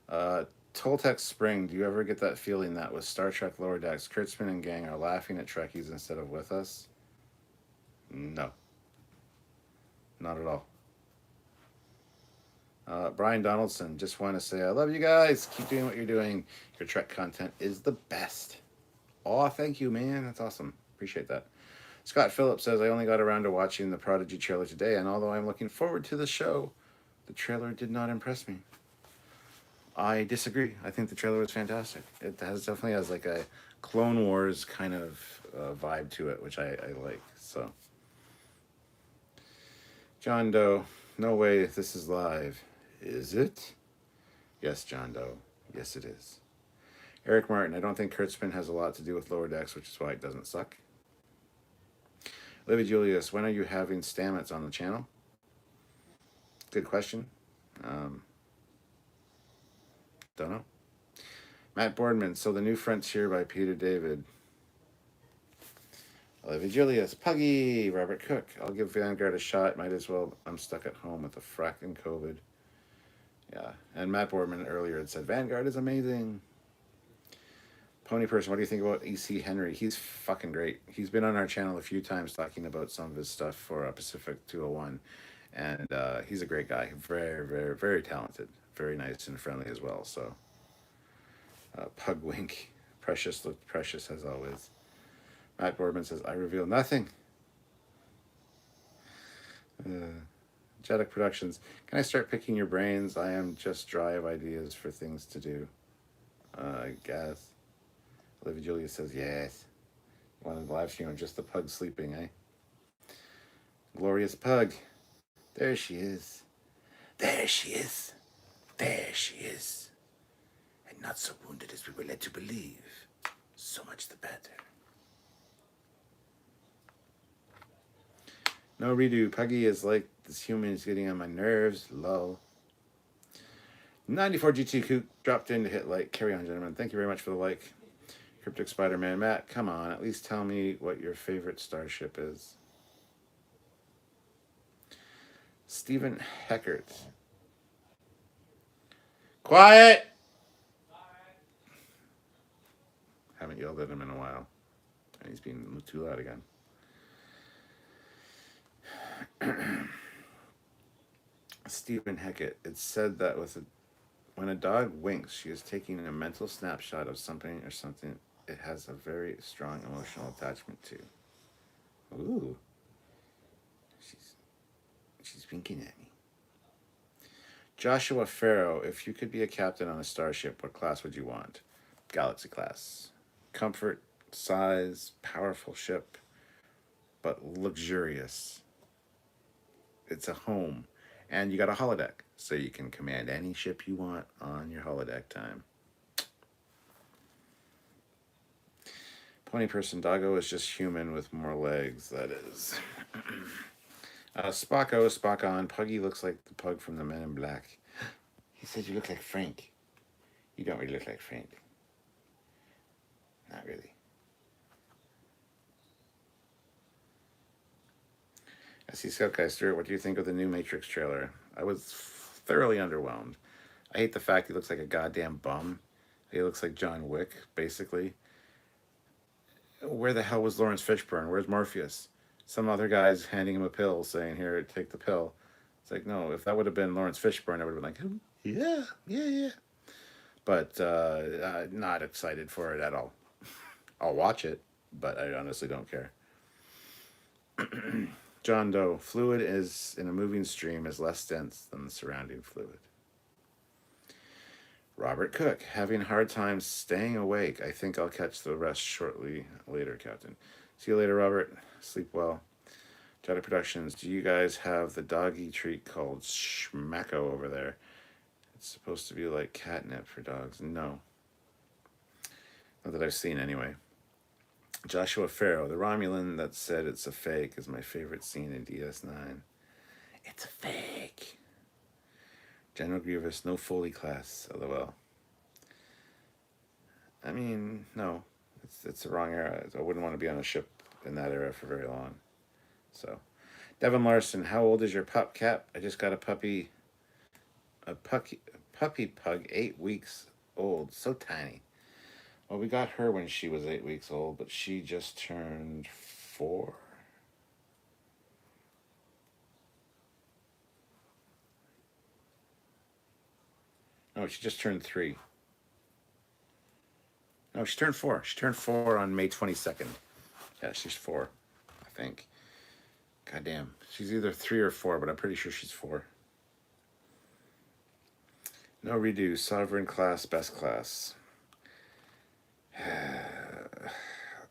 Toltec Spring, do you ever get that feeling that with Star Trek Lower Decks, Kurtzman and gang are laughing at Trekkies instead of with us? No. Not at all. Brian Donaldson, just want to say I love you guys. Keep doing what you're doing. Your Trek content is the best. Oh, thank you, man. That's awesome. Appreciate that. Scott Phillips says, I only got around to watching the Prodigy trailer today, and although I'm looking forward to the show, the trailer did not impress me. I disagree. I think the trailer was fantastic. It definitely has like a Clone Wars kind of vibe to it, which I like. So, John Doe, no way this is live. Is it? Yes, John Doe. Yes, it is. Eric Martin, I don't think Kurtzman has a lot to do with Lower Decks, which is why it doesn't suck. Livy Julius, when are you having Stamets on the channel? Good question. Don't know. Matt Boardman, so the New Frontier by Peter David. Olivia Julius, Puggy, Robert Cook. I'll give Vanguard a shot. Might as well. I'm stuck at home with the fracking COVID. Yeah. And Matt Boardman earlier had said Vanguard is amazing. Pony Person, what do you think about E.C. Henry? He's fucking great. He's been on our channel a few times talking about some of his stuff for Pacific 201. And he's a great guy. Very, very, very talented. Very nice and friendly as well. So, Pug Wink. Precious looked precious as always. Matt Boardman says, I reveal nothing. Jeddick Productions. Can I start picking your brains? I am just dry of ideas for things to do. I guess. Olivia Julia says, yes. You wanted the live stream of just the pug sleeping, eh? Glorious Pug. There she is. There she is. There she is. And not so wounded as we were led to believe. So much the better. No redo. Puggy is like this human is getting on my nerves. Lol. 94 GT Coop dropped in to hit like. Carry on, gentlemen. Thank you very much for the like. Cryptic Spider-Man. Matt, come on. At least tell me what your favorite starship is. Stephen Heckert. Quiet! Haven't yelled at him in a while. And he's being too loud again. Stephen Heckett. It's said that when a dog winks, she is taking a mental snapshot of something or something it has a very strong emotional attachment to. Ooh. She's winking at me. Joshua Farrow, if you could be a captain on a starship, what class would you want? Galaxy class. Comfort, size, powerful ship, but luxurious. It's a home. And you got a holodeck, so you can command any ship you want on your holodeck time. Pony Person Doggo is just human with more legs, that is. Spock on. Puggy looks like the pug from the Men in Black. He said you look like Frank. You don't really look like Frank. Not really. I see Scout Guy Stewart. What do you think of the new Matrix trailer? I was thoroughly underwhelmed. I hate the fact he looks like a goddamn bum. He looks like John Wick, basically. Where the hell was Lawrence Fishburne? Where's Morpheus? Some other guy's handing him a pill saying, here, take the pill. It's like, no, if that would have been Lawrence Fishburne, I would have been like, yeah. But not excited for it at all. I'll watch it, but I honestly don't care. John Doe, fluid is in a moving stream is less dense than the surrounding fluid. Robert Cook, having hard time staying awake. I think I'll catch the rest shortly later, Captain. See you later, Robert. Sleep well. Jada Productions, do you guys have the doggy treat called Schmacko over there? It's supposed to be like catnip for dogs. No. Not that I've seen anyway. Joshua Farrow, the Romulan that said it's a fake is my favorite scene in DS9. It's a fake. General Grievous, no Foley class, lol. I mean, no. It's the wrong era. I wouldn't want to be on a ship in that era for very long. So, Devin Larson, how old is your pup, Cap? I just got a puppy pug, 8 weeks old. So tiny. Well, we got her when she was 8 weeks old, but she just turned 4. No, she just turned 3. No, she turned 4. She turned 4 on May 22nd. Yeah, she's 4. I think. Goddamn. She's either 3 or 4, but I'm pretty sure she's 4. No redo. Sovereign class, best class.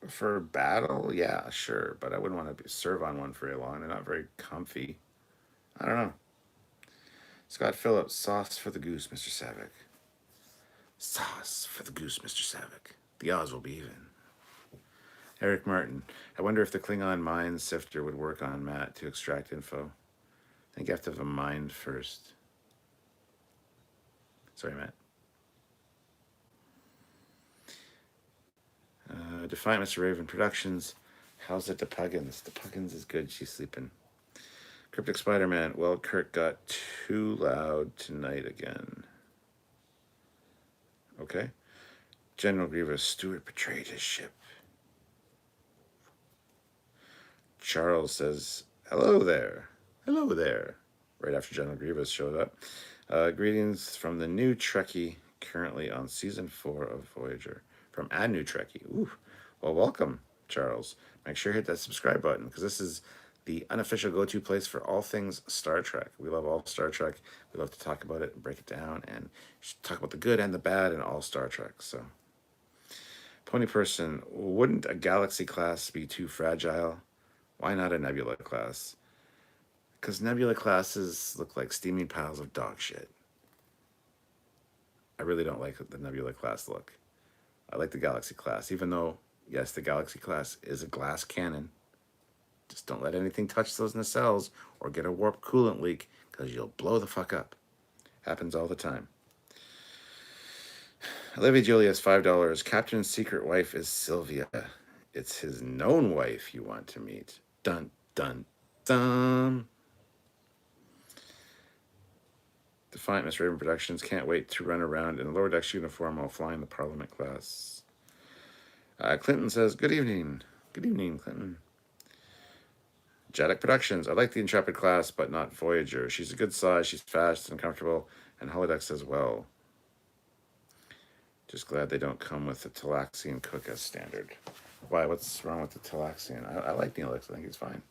For battle, yeah, sure, but I wouldn't want to serve on one for very long. They're not very comfy. I don't know. Scott Phillips, sauce for the goose, Mr. Savick. Sauce for the goose, Mr. Savick. The odds will be even. Eric Martin, I wonder if the Klingon mind sifter would work on Matt to extract info. I think you have to have a mind first. Sorry, Matt. Defiant Mr. Raven Productions. How's it to Puggins? The Puggins is good. She's sleeping. Cryptic Spider-Man. Well, Kirk got too loud tonight again. Okay. General Grievous. Stewart betrayed his ship. Charles says, hello there. Hello there. Right after General Grievous showed up. Greetings from the new Trekkie currently on season 4 of Voyager. From a new Trekkie. Ooh. Well, welcome, Charles. Make sure you hit that subscribe button because this is the unofficial go-to place for all things Star Trek. We love all Star Trek. We love to talk about it and break it down and talk about the good and the bad in all Star Trek. So, Pony Person, wouldn't a Galaxy class be too fragile? Why not a Nebula class? Because Nebula classes look like steaming piles of dog shit. I really don't like the Nebula class look. I like the Galaxy class, even though, yes, the Galaxy class is a glass cannon. Just don't let anything touch those nacelles or get a warp coolant leak because you'll blow the fuck up. Happens all the time. Olivia Julius, $5. Captain's secret wife is Sylvia. It's his known wife you want to meet. Dun, dun, dun. Defiant Miss Raven Productions can't wait to run around in a lower decks uniform while flying the Parliament class. Clinton says, good evening. Good evening, Clinton. Jadic Productions. I like the Intrepid class, but not Voyager. She's a good size, she's fast and comfortable, and holodeck says well. Just glad they don't come with the Talaxian cook as standard. Why? What's wrong with the Talaxian? I like Neelix. I think he's fine.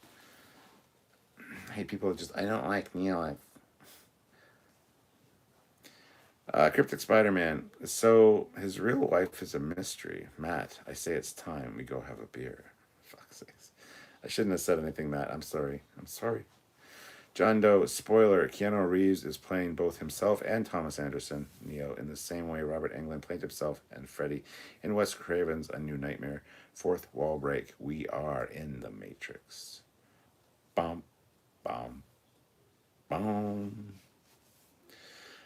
I hate people just, I don't like Neelix. Cryptic Spider-Man. So his real wife is a mystery. Matt, I say it's time we go have a beer. Fuck's sakes. I shouldn't have said anything, Matt. I'm sorry. I'm sorry. John Doe, spoiler, Keanu Reeves is playing both himself and Thomas Anderson, Neo, in the same way Robert Englund played himself and Freddy in Wes Craven's A New Nightmare. Fourth wall break. We are in the Matrix. Bum, bum, bum.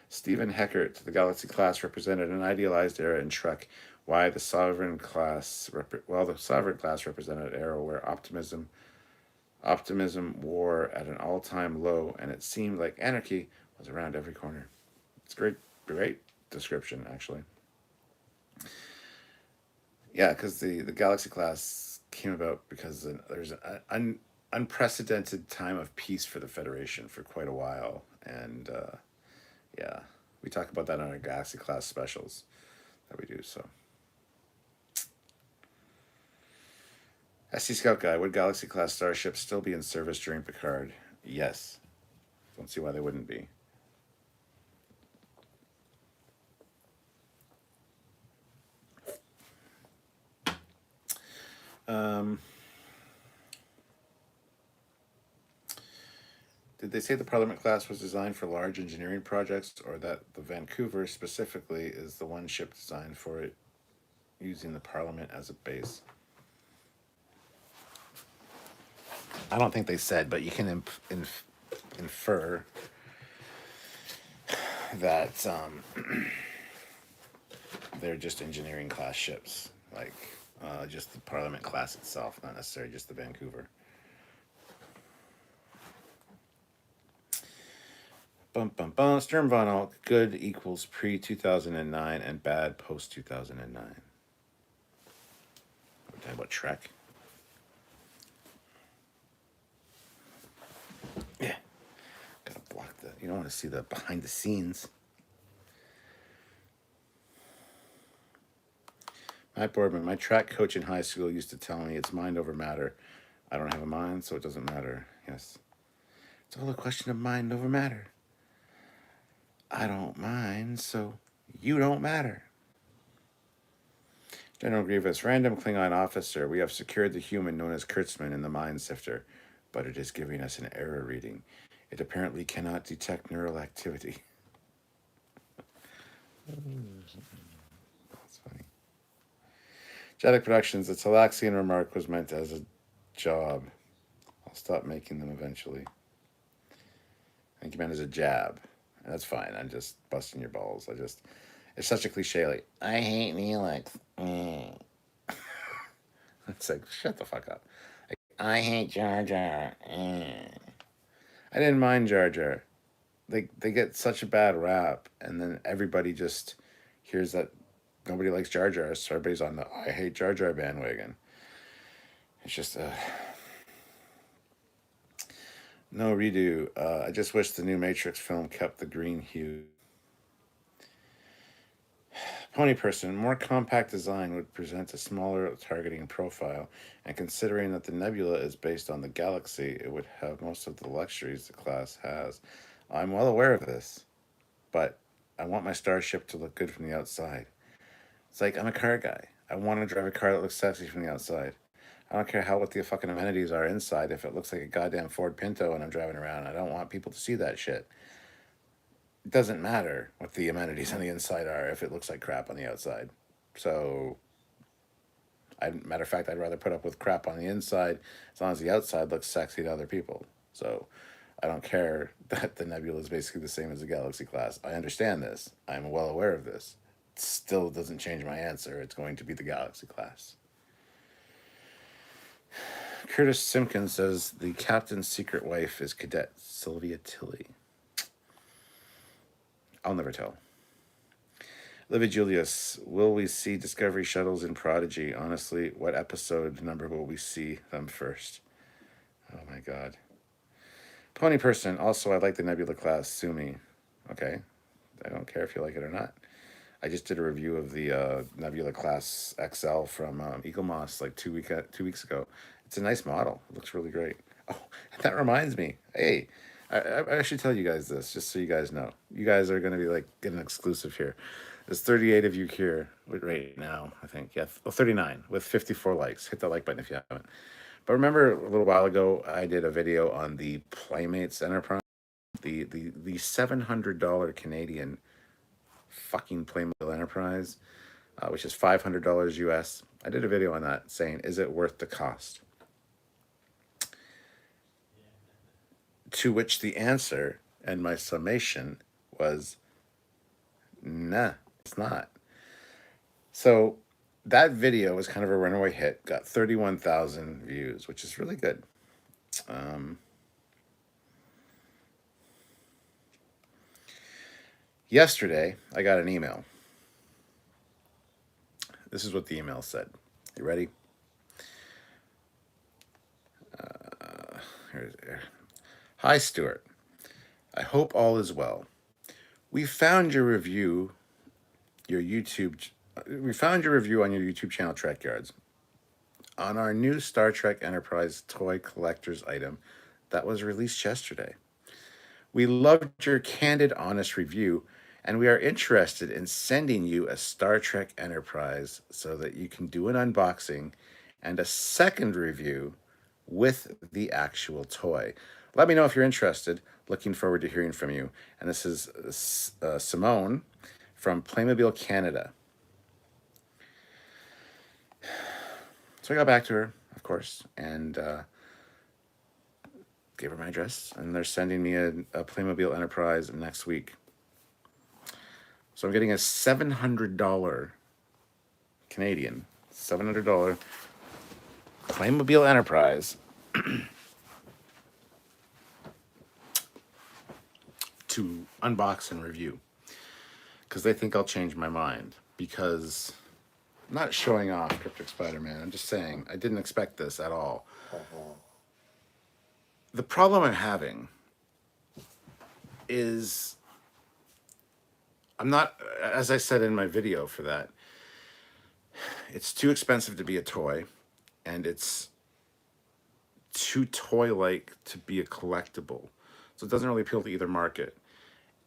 Stephen Heckert, the Galaxy class represented an idealized era in Trek. Why the Sovereign class? The Sovereign class represented an era where optimism wore at an all-time low, and it seemed like anarchy was around every corner. It's great description, actually. Yeah, because the Galaxy class came about because there's an unprecedented time of peace for the Federation for quite a while, and yeah, we talk about that on our Galaxy class specials that we do. So, SC Scout Guy, would Galaxy class starships still be in service during Picard? Yes. Don't see why they wouldn't be. Did they say the Parliament class was designed for large engineering projects, or that the Vancouver specifically is the one ship designed for it, using the Parliament as a base? I don't think they said, but you can infer that they're just engineering class ships, like just the Parliament class itself, not necessarily just the Vancouver. Bum, bum, bum. Sturm von Alt, good equals pre-2009 and bad post-2009. We're talking about Trek. Yeah. Gotta block the... You don't want to see the behind the scenes. Matt Boardman, my track coach in high school used to tell me it's mind over matter. I don't have a mind, so it doesn't matter. Yes. It's all a question of mind over matter. I don't mind, so you don't matter. General Grievous, random Klingon officer. We have secured the human known as Kurtzman in the Mind Sifter, but it is giving us an error reading. It apparently cannot detect neural activity. That's funny. Jeddick Productions, the Talaxian remark was meant as a job. I'll stop making them eventually. I think you meant as a jab. And that's fine. I'm just busting your balls. It's such a cliche, like, I hate Neelix. It's like, shut the fuck up. Like, I hate Jar Jar. I didn't mind Jar Jar. They get such a bad rap, and then everybody just hears that nobody likes Jar Jar, so everybody's on the I hate Jar Jar bandwagon. It's just no redo. I just wish the new Matrix film kept the green hue. Pony Person, more compact design would present a smaller targeting profile, and considering that the nebula is based on the galaxy, it would have most of the luxuries the class has. I'm well aware of this, but I want my starship to look good from the outside. It's like, I'm a car guy. I want to drive a car that looks sexy from the outside. I don't care what the fucking amenities are inside. If it looks like a goddamn Ford Pinto and I'm driving around, I don't want people to see that shit. It doesn't matter what the amenities on the inside are if it looks like crap on the outside. So, matter of fact, I'd rather put up with crap on the inside as long as the outside looks sexy to other people. So, I don't care that the nebula is basically the same as the Galaxy class. I understand this. I'm well aware of this. It still doesn't change my answer. It's going to be the Galaxy class. Curtis Simpkins says the captain's secret wife is Cadet Sylvia Tilly. I'll never tell. Livy Julius, will we see Discovery shuttles in Prodigy? Honestly, what episode number will we see them first? Oh my god. Pony Person, also I like the Nebula class, sue me. Okay, I don't care if you like it or not. I just did a review of the Nebula class XL from Eagle Moss like 2 weeks ago. It's a nice model. It looks really great. Oh, that reminds me. Hey, I should tell you guys this, just so you guys know. You guys are going to be like getting an exclusive here. There's 38 of you here right now, I think. Yeah, 39 with 54 likes. Hit that like button if you haven't. But remember a little while ago, I did a video on the Playmates Enterprise, the $700 Canadian fucking Playmobil Enterprise, which is $500 US. I did a video on that saying, is it worth the cost? To which the answer and my summation was, nah, it's not. So that video was kind of a runaway hit, got 31,000 views, which is really good. Yesterday, I got an email. This is what the email said. You ready? Here. Hi, Stuart. I hope all is well. We found your review on your YouTube channel, Trekyards, on our new Star Trek Enterprise toy collector's item that was released yesterday. We loved your candid, honest review, and we are interested in sending you a Star Trek Enterprise so that you can do an unboxing and a second review with the actual toy. Let me know if you're interested. Looking forward to hearing from you. And this is Simone from Playmobil Canada. So I got back to her, of course, and gave her my address. And they're sending me a Playmobil Enterprise next week. So I'm getting a $700 Canadian, $700 Playmobil Enterprise to unbox and review, because they think I'll change my mind. Because I'm not showing off Cryptic Spider-Man. I'm just saying I didn't expect this at all. The problem I'm having is I'm not, as I said in my video for that, it's too expensive to be a toy, and it's too toy-like to be a collectible. So it doesn't really appeal to either market.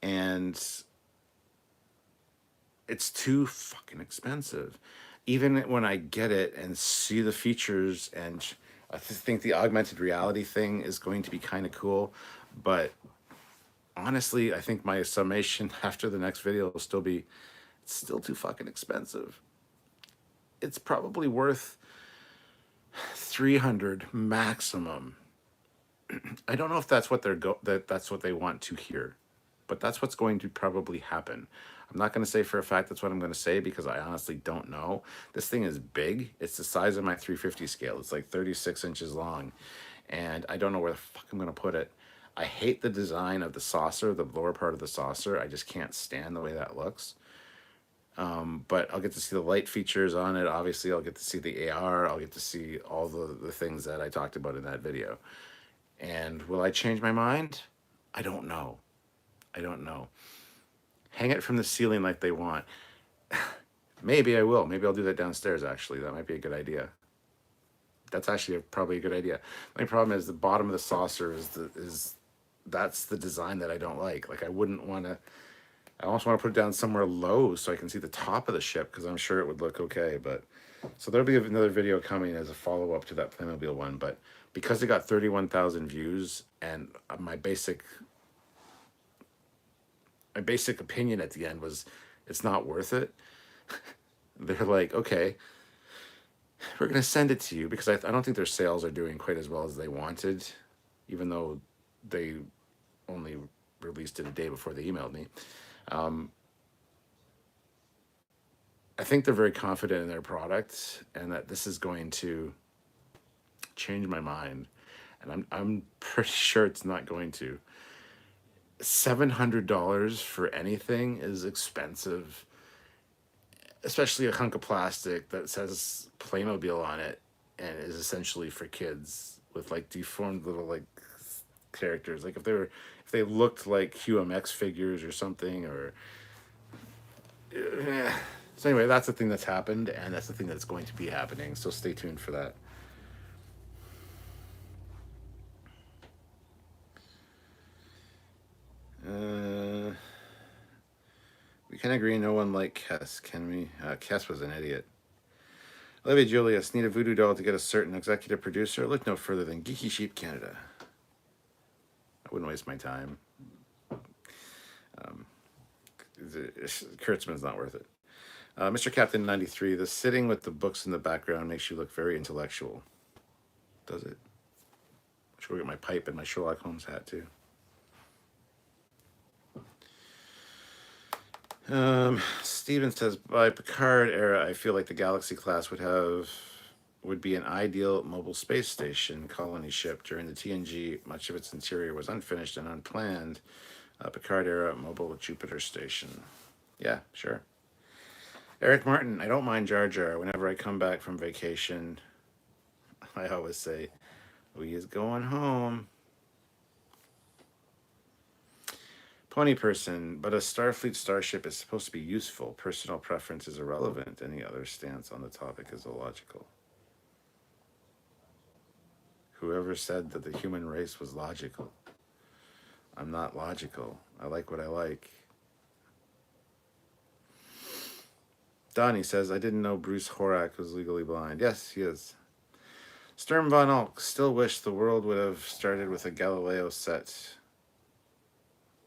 And it's too fucking expensive. Even when I get it and see the features, and I think the augmented reality thing is going to be kind of cool, but honestly, I think my summation after the next video will still be, it's still too fucking expensive. It's probably worth 300 maximum. I don't know if that's what that's what they want to hear, but that's what's going to probably happen. I'm not going to say for a fact that's what I'm going to say because I honestly don't know. This thing is big. It's the size of my 350 scale. It's like 36 inches long, and I don't know where the fuck I'm going to put it. I hate the design of the saucer, the lower part of the saucer. I just can't stand the way that looks. But I'll get to see the light features on it. Obviously, I'll get to see the AR. I'll get to see all the things that I talked about in that video. And will I change my mind? I don't know. I don't know. Hang it from the ceiling like they want. Maybe I will. Maybe I'll do that downstairs, actually. That might be a good idea. That's actually probably a good idea. My problem is the bottom of the saucer that's the design that I don't like. Like I wouldn't want to, I almost want to put it down somewhere low so I can see the top of the ship because I'm sure it would look okay. But so there'll be another video coming as a follow-up to that Playmobil one. But because it got 31,000 views and my basic opinion at the end was it's not worth it. They're like, okay, we're going to send it to you because I don't think their sales are doing quite as well as they wanted, even though they only released it a day before they emailed me. I think they're very confident in their product and that this is going to change my mind. And I'm pretty sure it's not going to. $700 for anything is expensive, especially a hunk of plastic that says Playmobil on it and is essentially for kids with like deformed little like characters. Like if they looked like QMX figures or something, or so anyway, that's the thing that's happened and that's the thing that's going to be happening. So stay tuned for that. We can agree no one liked Kess, can we? Kess was an idiot. Olivia Julius, need a voodoo doll to get a certain executive producer? Look no further than Geeky Sheep Canada. I wouldn't waste my time. Kurtzman's not worth it. Mr. Captain 93, the sitting with the books in the background makes you look very intellectual. Does it? I should go get my pipe and my Sherlock Holmes hat too. Steven says, by Picard era, I feel like the Galaxy class would be an ideal mobile space station colony ship. During the TNG, much of its interior was unfinished and unplanned. Picard era mobile Jupiter station. Yeah, sure. Eric Martin, I don't mind Jar Jar. Whenever I come back from vacation, I always say, we is going home. Pony person, but a Starfleet starship is supposed to be useful. Personal preference is irrelevant. Any other stance on the topic is illogical. Whoever said that the human race was logical? I'm not logical. I like what I like. Donnie says, I didn't know Bruce Horak was legally blind. Yes, he is. Sturm von Ulk, still wish the world would have started with a Galileo set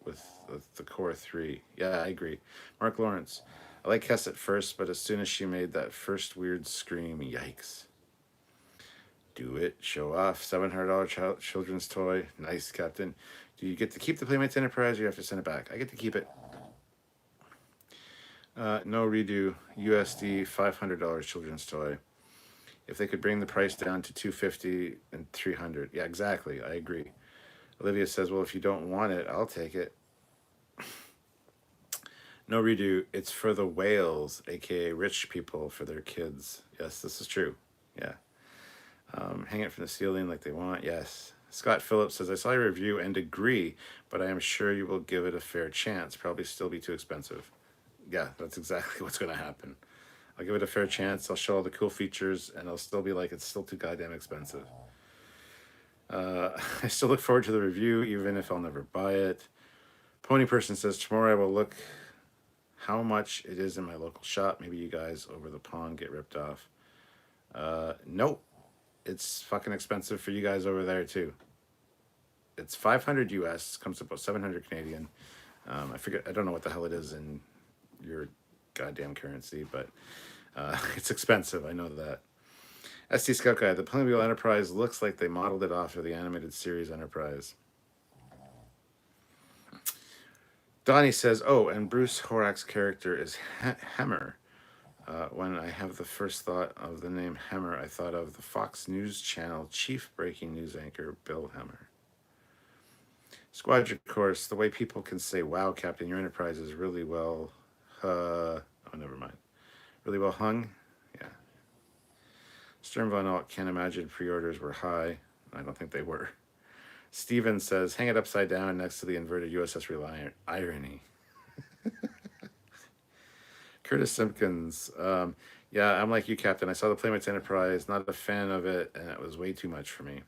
with the Core 3. Yeah, I agree. Mark Lawrence, I like Hess at first, but as soon as she made that first weird scream, yikes. Do it. Show off. $700 children's toy. Nice, Captain. Do you get to keep the Playmates Enterprise or you have to send it back? I get to keep it. No redo. USD $500 children's toy. If they could bring the price down to $250 and $300. Yeah, exactly. I agree. Olivia says, well, if you don't want it, I'll take it. No redo. It's for the whales, aka rich people, for their kids. Yes, this is true. Yeah. Hang it from the ceiling like they want. Yes. Scott Phillips says, I saw your review and agree, but I am sure you will give it a fair chance. Probably still be too expensive. Yeah, that's exactly what's going to happen. I'll give it a fair chance. I'll show all the cool features, and I'll still be like, it's still too goddamn expensive. I still look forward to the review, even if I'll never buy it. Pony Person says, tomorrow I will look how much it is in my local shop. Maybe you guys over the pond get ripped off. Nope. It's fucking expensive for you guys over there, too. It's 500 US, comes to about 700 Canadian. I don't know what the hell it is in your goddamn currency, but it's expensive. I know that. SD Scout Guy, the Playmobil Enterprise looks like they modeled it off of the animated series Enterprise. Donnie says, oh, and Bruce Horak's character is Hemmer. When I have the first thought of the name Hemmer, I thought of the Fox News Channel chief breaking news anchor, Bill Hemmer. Squadron Course, the way people can say, wow, Captain, your Enterprise is really well... oh, never mind. Really well hung? Yeah. Stern Von Alt, can't imagine pre-orders were high. I don't think they were. Steven says, hang it upside down next to the inverted USS Reliant. Irony. Curtis Simpkins. Yeah, I'm like you, Captain. I saw the Playmates Enterprise, not a fan of it, and it was way too much for me.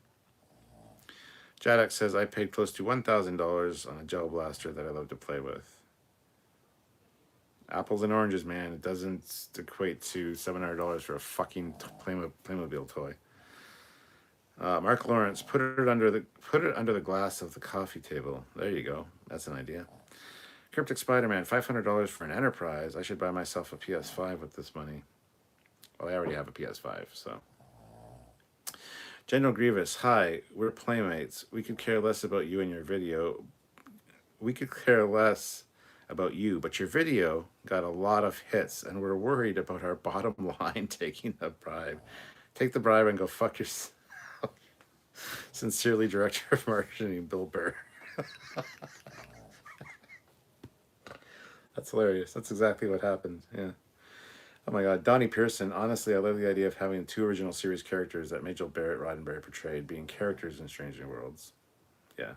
Jadok says, I paid close to $1,000 on a gel blaster that I love to play with. Apples and oranges, man. It doesn't equate to $700 for a fucking Playmobil toy. Mark Lawrence, put it under the glass of the coffee table. There you go. That's an idea. Cryptic Spider-Man, $500 for an Enterprise. I should buy myself a PS5 with this money. Well, I already have a PS5, so. General Grievous, hi, we're Playmates. We could care less about you and your video. We could care less about you, but your video got a lot of hits, and we're worried about our bottom line taking the bribe. Take the bribe and go fuck yourself. Sincerely, Director of Marketing, Bill Burr. That's hilarious. That's exactly what happened. Yeah. Oh my God. Donnie Pearson. Honestly, I love the idea of having two original series characters that Majel Barrett Roddenberry portrayed being characters in Strange New Worlds. Yeah.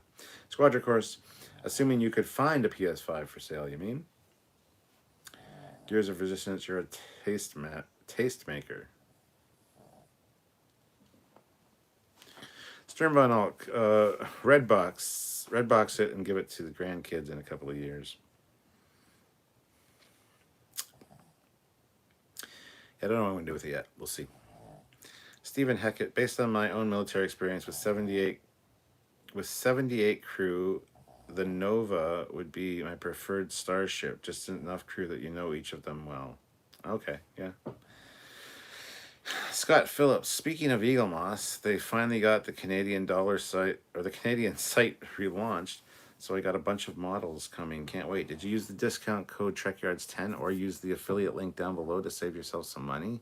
Squadron Course. Assuming you could find a PS5 for sale, you mean? Gears of Resistance, you're a taste maker. Stern Von Alk, Redbox it and give it to the grandkids in a couple of years. I don't know what I'm going to do with it yet. We'll see. Stephen Heckett, based on my own military experience with 78 crew, the Nova would be my preferred starship. Just enough crew that you know each of them well. Okay, yeah. Scott Phillips, speaking of Eagle Moss, they finally got the Canadian dollar site, or the Canadian site relaunched, so I got a bunch of models coming. Can't wait. Did you use the discount code Trekyards10 or use the affiliate link down below to save yourself some money?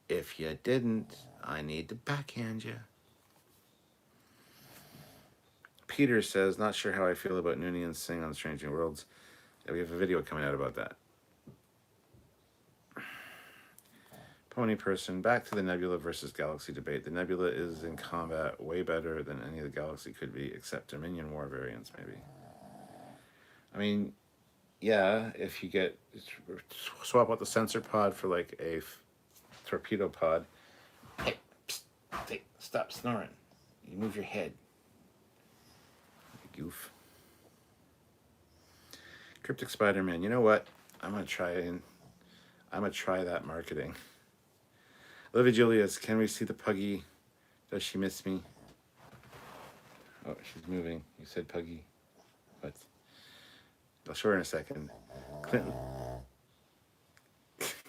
If you didn't, I need to backhand you. Peter says, not sure how I feel about Noonien Singh on Strange New Worlds. Yeah, we have a video coming out about that. Pony Person, back to the Nebula versus Galaxy debate. The Nebula is in combat way better than any of the Galaxy could be, except Dominion War variants, maybe. I mean, yeah, if you swap out the sensor pod for like a torpedo pod. Hey, psst, hey, stop snoring. You move your head. You goof. Cryptic Spider-Man, you know what? I'm gonna try that marketing. Olivia Julius, can we see the puggy? Does she miss me? Oh, she's moving. You said puggy. What? I'll show her in a second.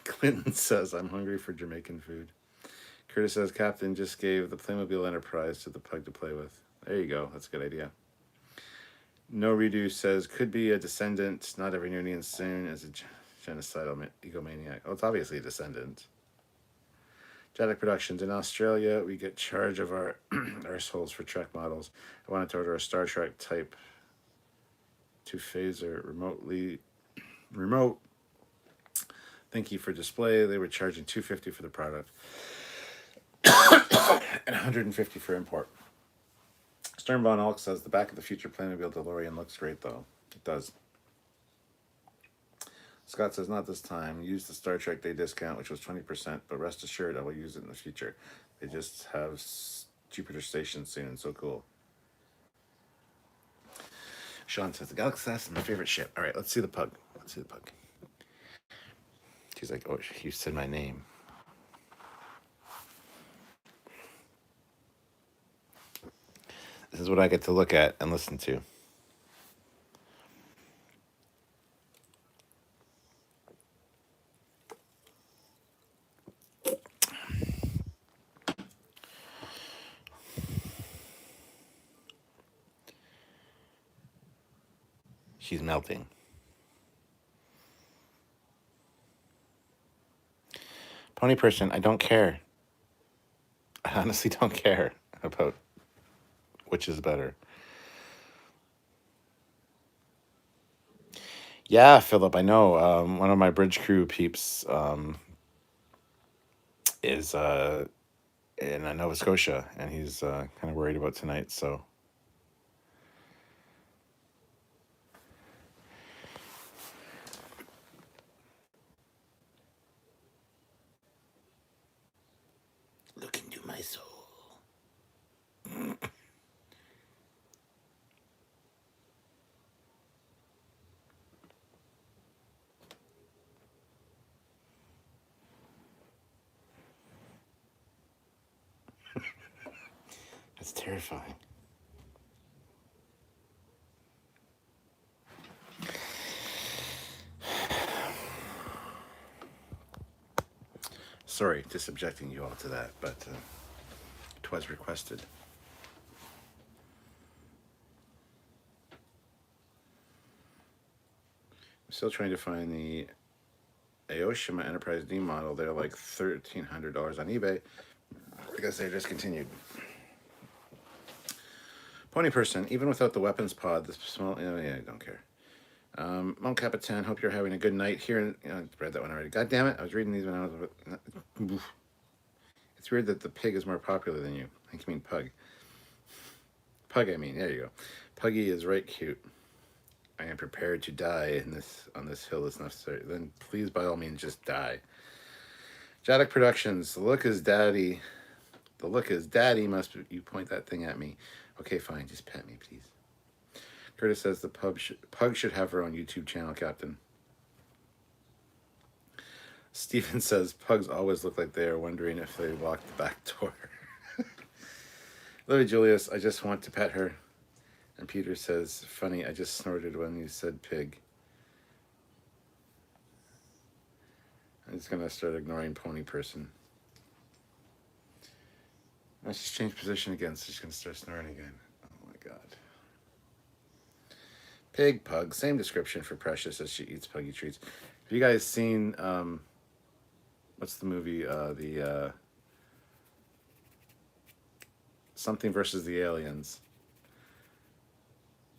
Clinton says, I'm hungry for Jamaican food. Curtis says, Captain just gave the Playmobil Enterprise to the pug to play with. There you go. That's a good idea. No Redo says, could be a descendant. Not every Noonien soon as a genocidal egomaniac. Oh, it's obviously a descendant. Jadok Productions. In Australia, we get charge of our arseholes for Trek models. I wanted to order a Star Trek Type 2 phaser remote. Thank you for display. They were charging $250 for the product and $150 for import. Stern Von Alk says the Back of the Future Playmobil DeLorean looks great, though. It does. Scott says, not this time. Use the Star Trek Day discount, which was 20%, but rest assured I will use it in the future. They just have Jupiter station soon. So cool. Sean says the Galaxy is my favorite ship. All right, let's see the pug. Let's see the pug. She's like, oh, you said my name. This is what I get to look at and listen to. She's melting. Pony person, I don't care. I honestly don't care about which is better. Yeah, Philip, I know. One of my bridge crew peeps is in Nova Scotia, and he's kind of worried about tonight. So, look into my soul. That's terrifying. Sorry to subjecting you all to that, but 'twas requested. I'm still trying to find the Aoshima Enterprise D model. They're like $1,300 on eBay because they're discontinued. Pony person, even without the weapons pod, the small, yeah, I don't care. Mount Capitan, hope you're having a good night here. I read that one already. God damn it, I was reading these when I was. It's weird that the pig is more popular than you. I think you mean pug. Pug, I mean, there you go. Puggy is right cute. I am prepared to die on this hill if necessary. Then please, by all means, just die. Jadic Productions, the look is daddy. The look is daddy must be, you point that thing at me. Okay, fine, just pet me, please. Curtis says the pug should have her own YouTube channel, Captain. Stephen says pugs always look like they are wondering if they walked the back door. Lily Julius, I just want to pet her. And Peter says, funny, I just snorted when you said pig. I'm just going to start ignoring pony person. Now she's changed position again, so she's going to start snoring again. Oh my god. Pig, pug, same description for Precious as she eats puggy treats. Have you guys seen, what's the movie? The Something versus the Aliens.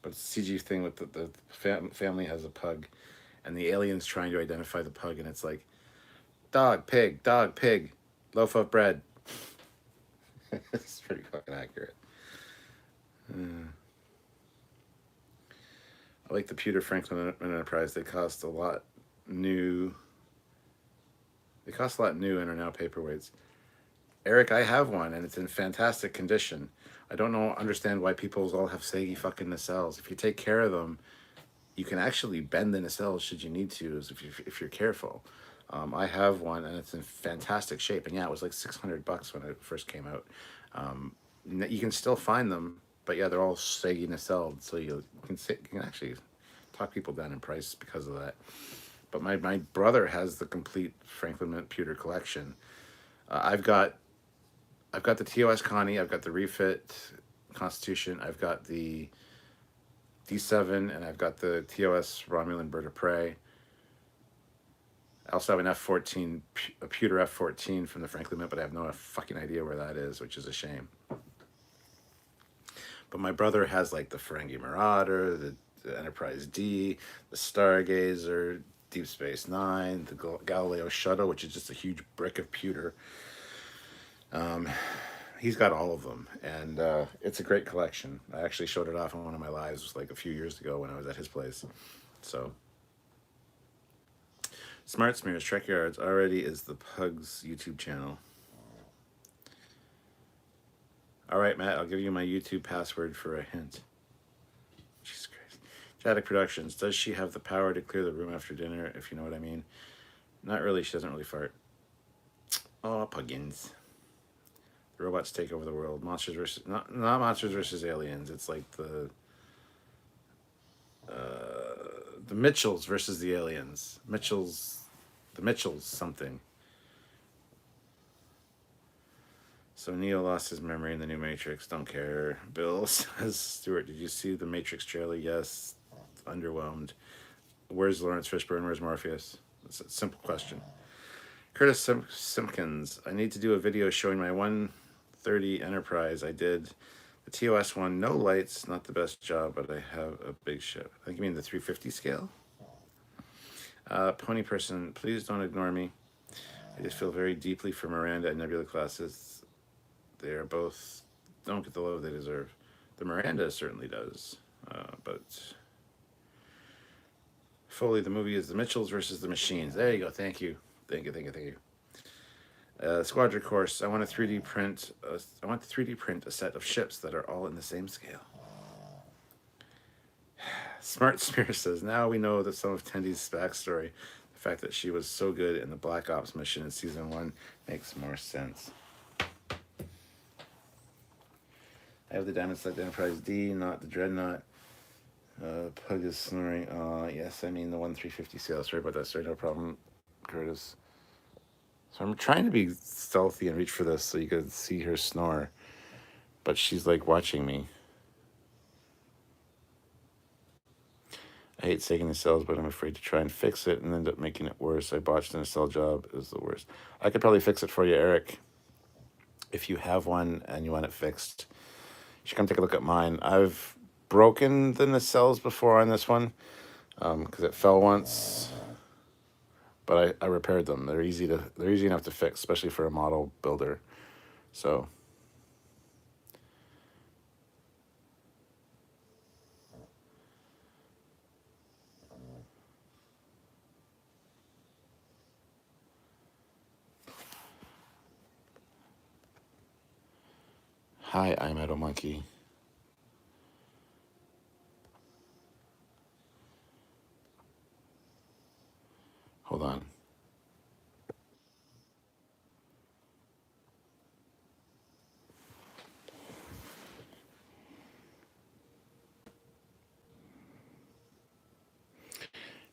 But it's a CG thing with the family has a pug, and the alien's trying to identify the pug, and it's like, dog, pig, loaf of bread. It's pretty fucking accurate. I like the pewter Franklin Enterprise. They cost a lot new. They cost a lot new and are now paperweights. Eric, I have one, and it's in fantastic condition. I don't understand why people all have saggy fucking nacelles. If you take care of them, you can actually bend the nacelles should you need to, if you're careful. I have one, and it's in fantastic shape. And yeah, it was like $600 when it first came out. You can still find them, but yeah, they're all saggy nacelled, so you can actually talk people down in price because of that. But my brother has the complete Franklin Mint pewter collection. I've got the TOS Connie, I've got the refit Constitution, I've got the D7, and I've got the TOS Romulan Bird of Prey. I also have an F-14, a pewter F-14 from the Franklin Mint, but I have no fucking idea where that is, which is a shame. But my brother has like the Ferengi Marauder, the Enterprise D, the Stargazer, Deep Space Nine, the Galileo Shuttle, which is just a huge brick of pewter. He's got all of them, and it's a great collection. I actually showed it off on one of my lives like a few years ago when I was at his place. So, Smart Smears, Trekyards already is the Pugs YouTube channel. All right, Matt, I'll give you my YouTube password for a hint. Jesus Christ. Jadic Productions. Does she have the power to clear the room after dinner, if you know what I mean? Not really. She doesn't really fart. Oh, Puggins. The robots take over the world. Monsters versus... Not monsters versus aliens. It's like the Mitchells versus the aliens. The Mitchells something. So Neo lost his memory in the new Matrix. Don't care. Bill says, Stuart, did you see the Matrix trailer? Yes. Underwhelmed. Where's Lawrence Fishburne? Where's Morpheus? It's a simple question. Curtis Simpkins. I need to do a video showing my 130 Enterprise. I did the TOS one. No lights. Not the best job, but I have a big ship. I think you mean the 350 scale? Pony person, please don't ignore me. I just feel very deeply for Miranda and Nebula classes. They are both don't get the love they deserve. The Miranda certainly does, but Foley, the movie is the Mitchells versus the Machines. There you go. Thank you. Squadron course. I want to 3D print. I want to 3D print a set of ships that are all in the same scale. Smart Spear says, now we know that some of Tendy's backstory, the fact that she was so good in the Black Ops mission in season 1, makes more sense. I have the Diamond Select Enterprise D, not the Dreadnought. Pug is snoring. Yes, I mean the 1-350 scale. Sorry about that. Sorry, no problem, Curtis. So I'm trying to be stealthy and reach for this so you could see her snore. But she's like watching me. I hate taking the cells, but I'm afraid to try and fix it and end up making it worse. I botched in a cell job. It was the worst. I could probably fix it for you, Eric. If you have one and you want it fixed, you should come take a look at mine. I've broken the nacelles before on this one because it fell once, but I repaired them. They're easy enough to fix, especially for a model builder. So hi, I'm Metal Monkey. Hold on.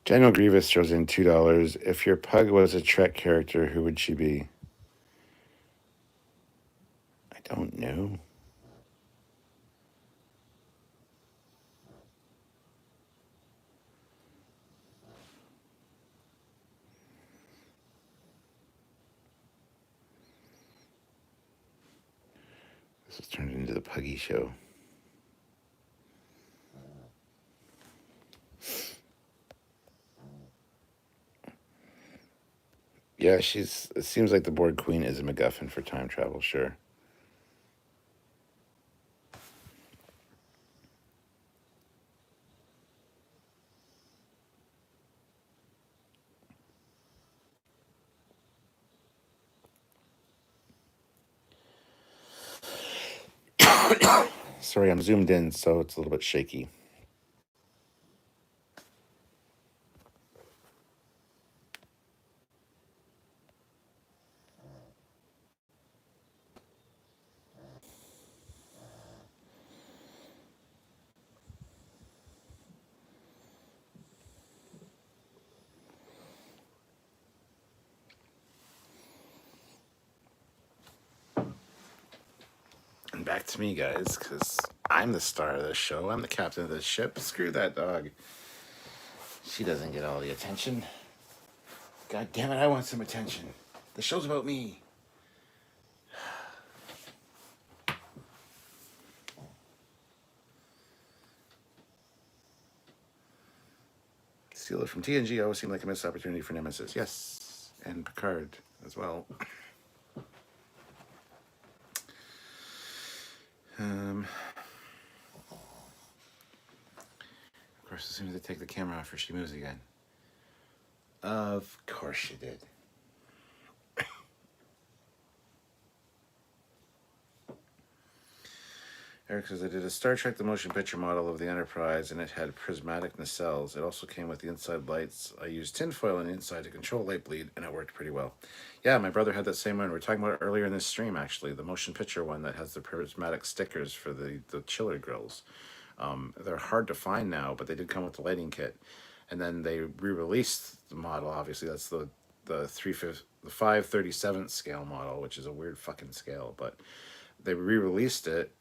General Grievous throws in $2. If your pug was a Trek character, who would she be? I don't know. This has turned into the Puggy Show. Yeah, it seems like the Borg Queen is a MacGuffin for time travel, sure. Sorry, I'm zoomed in, so it's a little bit shaky. And back to me, guys, because I'm the star of this show. I'm the captain of this ship. Screw that dog. She doesn't get all the attention. God damn it, I want some attention. The show's about me. Steal it from TNG always seemed like a missed opportunity for Nemesis. Yes, and Picard as well. Of course, as soon as I take the camera off her, she moves again. Of course she did. Eric says, I did a Star Trek the Motion Picture model of the Enterprise, and it had prismatic nacelles. It also came with the inside lights. I used tinfoil on the inside to control light bleed, and it worked pretty well. Yeah, my brother had that same one. We were talking about it earlier in this stream, actually, the motion picture one that has the prismatic stickers for the chiller grills. They're hard to find now, but they did come with the lighting kit. And then they re-released the model. Obviously, that's the 5/37th scale model, which is a weird fucking scale, but they re-released it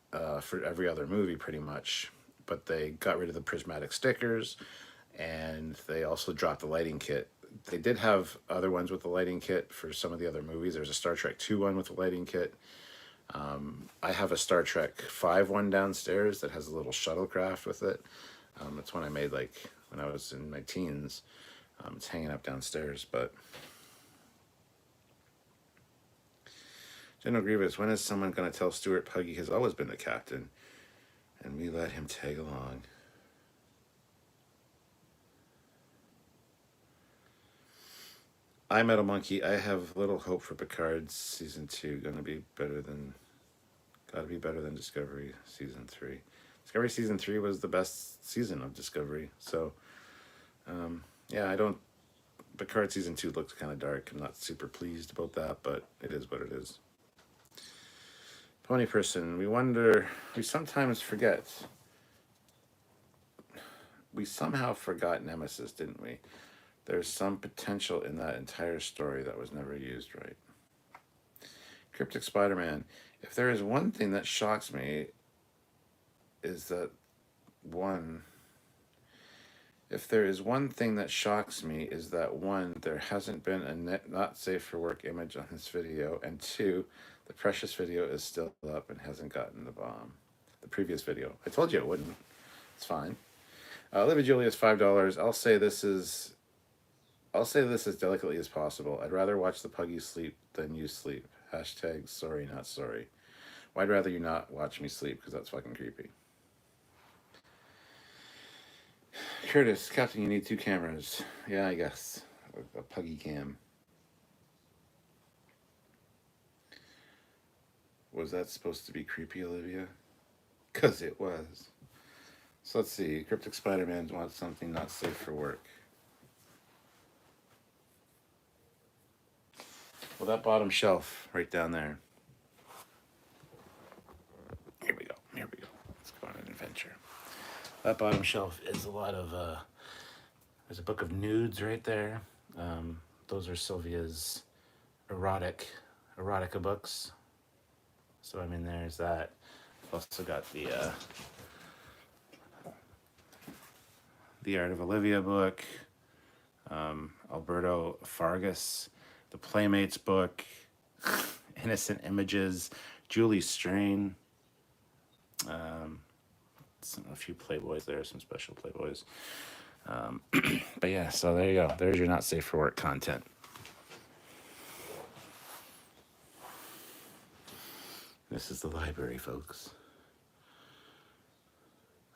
for every other movie pretty much, but they got rid of the prismatic stickers, and they also dropped the lighting kit. They did have other ones with the lighting kit for some of the other movies. There's a Star Trek 2 one with the lighting kit. I have a Star Trek 5 one downstairs that has a little shuttlecraft with it. It's one I made like when I was in my teens. It's hanging up downstairs, but General Grievous, when is someone going to tell Stuart Puggy has always been the captain, and we let him tag along? I Metal Monkey, I have little hope for Picard's season 2. Gotta be better than Discovery season 3. Discovery season 3 was the best season of Discovery. So, yeah, Picard season 2 looks kind of dark. I'm not super pleased about that, but it is what it is. Pony Person, we sometimes forget. We somehow forgot Nemesis, didn't we? There's some potential in that entire story that was never used right. Cryptic Spider-Man, if there is one thing that shocks me, is that there hasn't been a not safe for work image on this video, and 2, the precious video is still up and hasn't gotten the bomb. The previous video. I told you it wouldn't. It's fine. Olivia Julius, $5. I'll say this as delicately as possible. I'd rather watch the Puggy sleep than you sleep. Hashtag sorry, not sorry. Well, I'd rather you not watch me sleep because that's fucking creepy. Curtis, Captain, you need 2 cameras. Yeah, I guess. A Puggy cam. Was that supposed to be creepy, Olivia? Because it was. So let's see. Cryptic Spider-Man wants something not safe for work. Well, that bottom shelf right down there. Here we go. Let's go on an adventure. That bottom shelf is a lot of, there's a book of nudes right there. Those are Sylvia's erotica books. So, I mean, there's that. I've also got the Art of Olivia book, Alberto Fargas, the Playmates book, Innocent Images, Julie Strain, a few Playboys there, some special Playboys. But yeah, so there you go. There's your not safe for work content. This is the library, folks.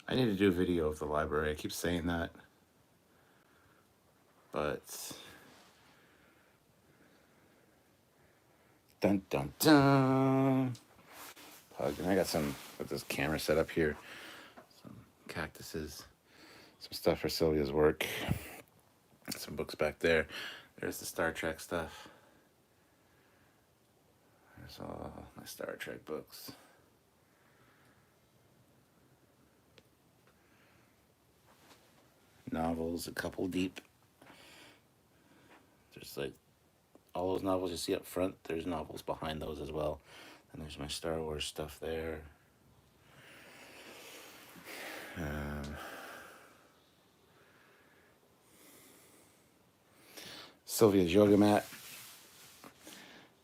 I need to do a video of the library. I keep saying that. But dun dun dun. Pug, and I got with this camera set up here. Some cactuses. Some stuff for Sylvia's work. Some books back there. There's the Star Trek stuff. There's all my Star Trek books. Novels, a couple deep. There's like all those novels you see up front. There's novels behind those as well. And there's my Star Wars stuff there. Sylvia's yoga mat.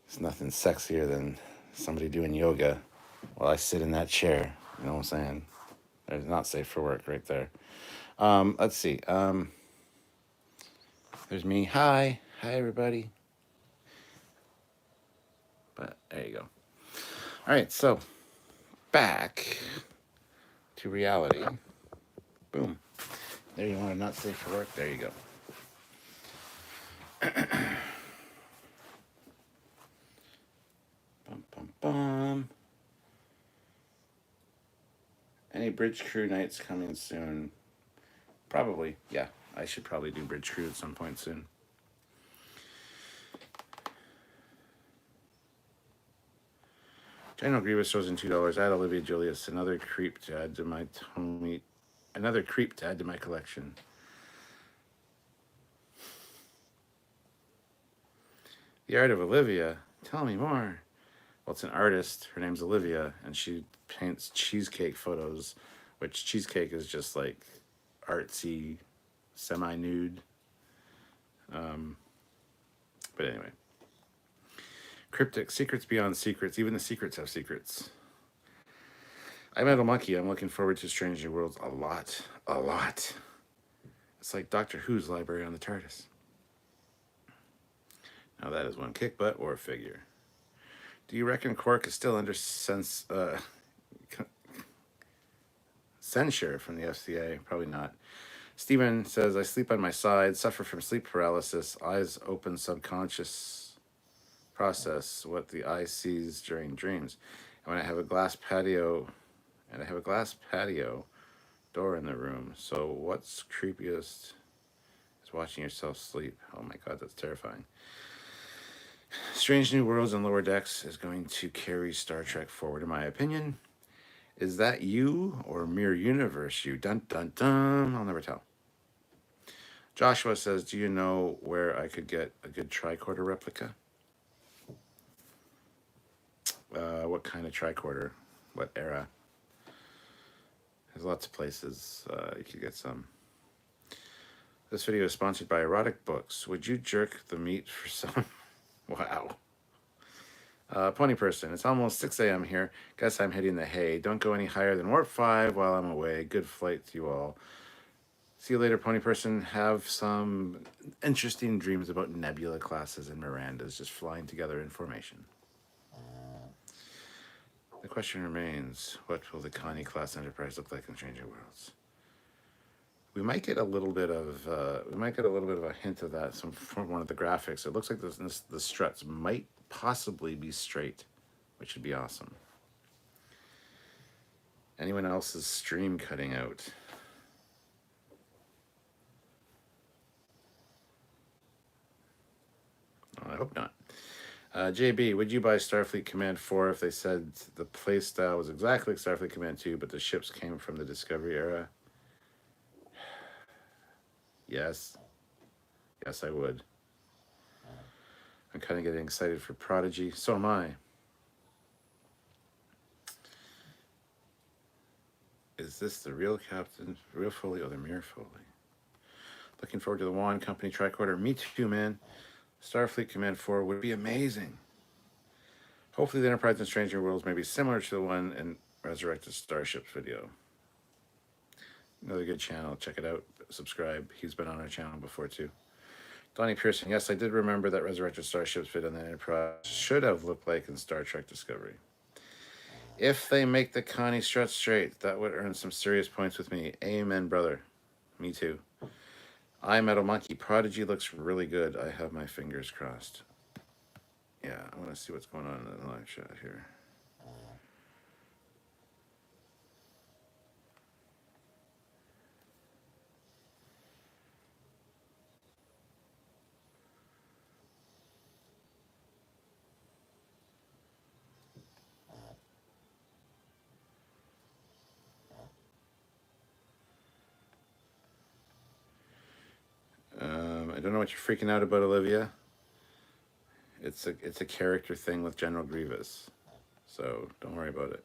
It's nothing sexier than somebody doing yoga while I sit in that chair. You know what I'm saying? There's not safe for work right there. Let's see. There's me. Hi everybody. But there you go. All right, so back to reality. Boom. There you want to not safe for work. There you go. Bum, bum, bum. Any Bridge Crew nights coming soon? Probably, yeah. I should probably do Bridge Crew at some point soon. General Grievous throws in $2. Add Olivia Julius, another creep to add to my collection. The Art of Olivia. Tell me more. Well, it's an artist. Her name's Olivia, and she paints cheesecake photos, which cheesecake is just like artsy, semi-nude. But anyway. Cryptic. Secrets beyond secrets. Even the secrets have secrets. I'm Metal Monkey. I'm looking forward to Strange New Worlds a lot. A lot. It's like Doctor Who's library on the TARDIS. Now that is one kick butt or figure. Do you reckon Quark is still under censure from the FCA? Probably not. Steven says, I sleep on my side, suffer from sleep paralysis, eyes open subconscious process, what the eye sees during dreams. And when I have a glass patio, door in the room. So what's creepiest is watching yourself sleep. Oh my God, that's terrifying. Strange New Worlds and Lower Decks is going to carry Star Trek forward, in my opinion. Is that you or Mirror Universe you? Dun dun dun. I'll never tell. Joshua says, do you know where I could get a good tricorder replica? What kind of tricorder? What era? There's lots of places you could get some. This video is sponsored by Erotic Books. Would you jerk the meat for some? Wow. Pony Person, it's almost 6 a.m. here. Guess I'm hitting the hay. Don't go any higher than Warp 5 while I'm away. Good flight to you all. See you later, Pony Person. Have some interesting dreams about nebula classes and Mirandas just flying together in formation. The question remains, what will the Connie class Enterprise look like in Stranger Worlds? We might get a little bit of a hint of that from one of the graphics. It looks like the struts might possibly be straight, which would be awesome. Anyone else's stream cutting out? Oh, I hope not. JB, would you buy Starfleet Command 4 if they said the playstyle was exactly like Starfleet Command 2, but the ships came from the Discovery era? Yes. Yes, I would. I'm kind of getting excited for Prodigy. So am I. Is this the real Captain, real Foley, or the Mirror Foley? Looking forward to the Wand Company tricorder. Me too, man. Starfleet Command 4 would be amazing. Hopefully the Enterprise and Stranger Worlds may be similar to the one in Resurrected Starships video. Another good channel. Check it out. Subscribe. He's been on our channel before too. Donnie Pearson. Yes, I did remember that Resurrected Starships video on the Enterprise should have looked like in Star Trek Discovery. If they make the Connie strut straight, that would earn some serious points with me. Amen, brother. Me too. I Metal Monkey. Prodigy looks really good. I have my fingers crossed. Yeah, I want to see what's going on in the live chat here. I don't know what you're freaking out about, Olivia. It's a character thing with General Grievous, so don't worry about it.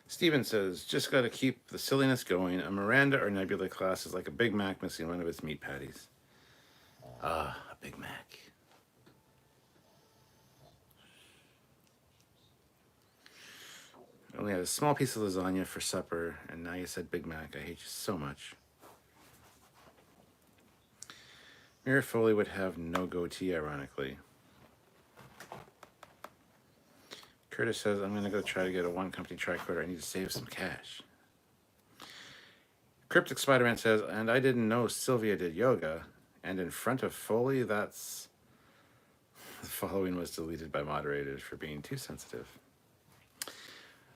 Steven says, just got to keep the silliness going. A Miranda or Nebula class is like a Big Mac missing one of its meat patties. Ah, a Big Mac. I only had a small piece of lasagna for supper, and now you said Big Mac. I hate you so much. Mirror Foley would have no goatee, ironically. Curtis says, I'm going to go try to get a One Company tricorder. I need to save some cash. Cryptic Spider-Man says, and I didn't know Sylvia did yoga. And in front of Foley, that's... The following was deleted by moderators for being too sensitive.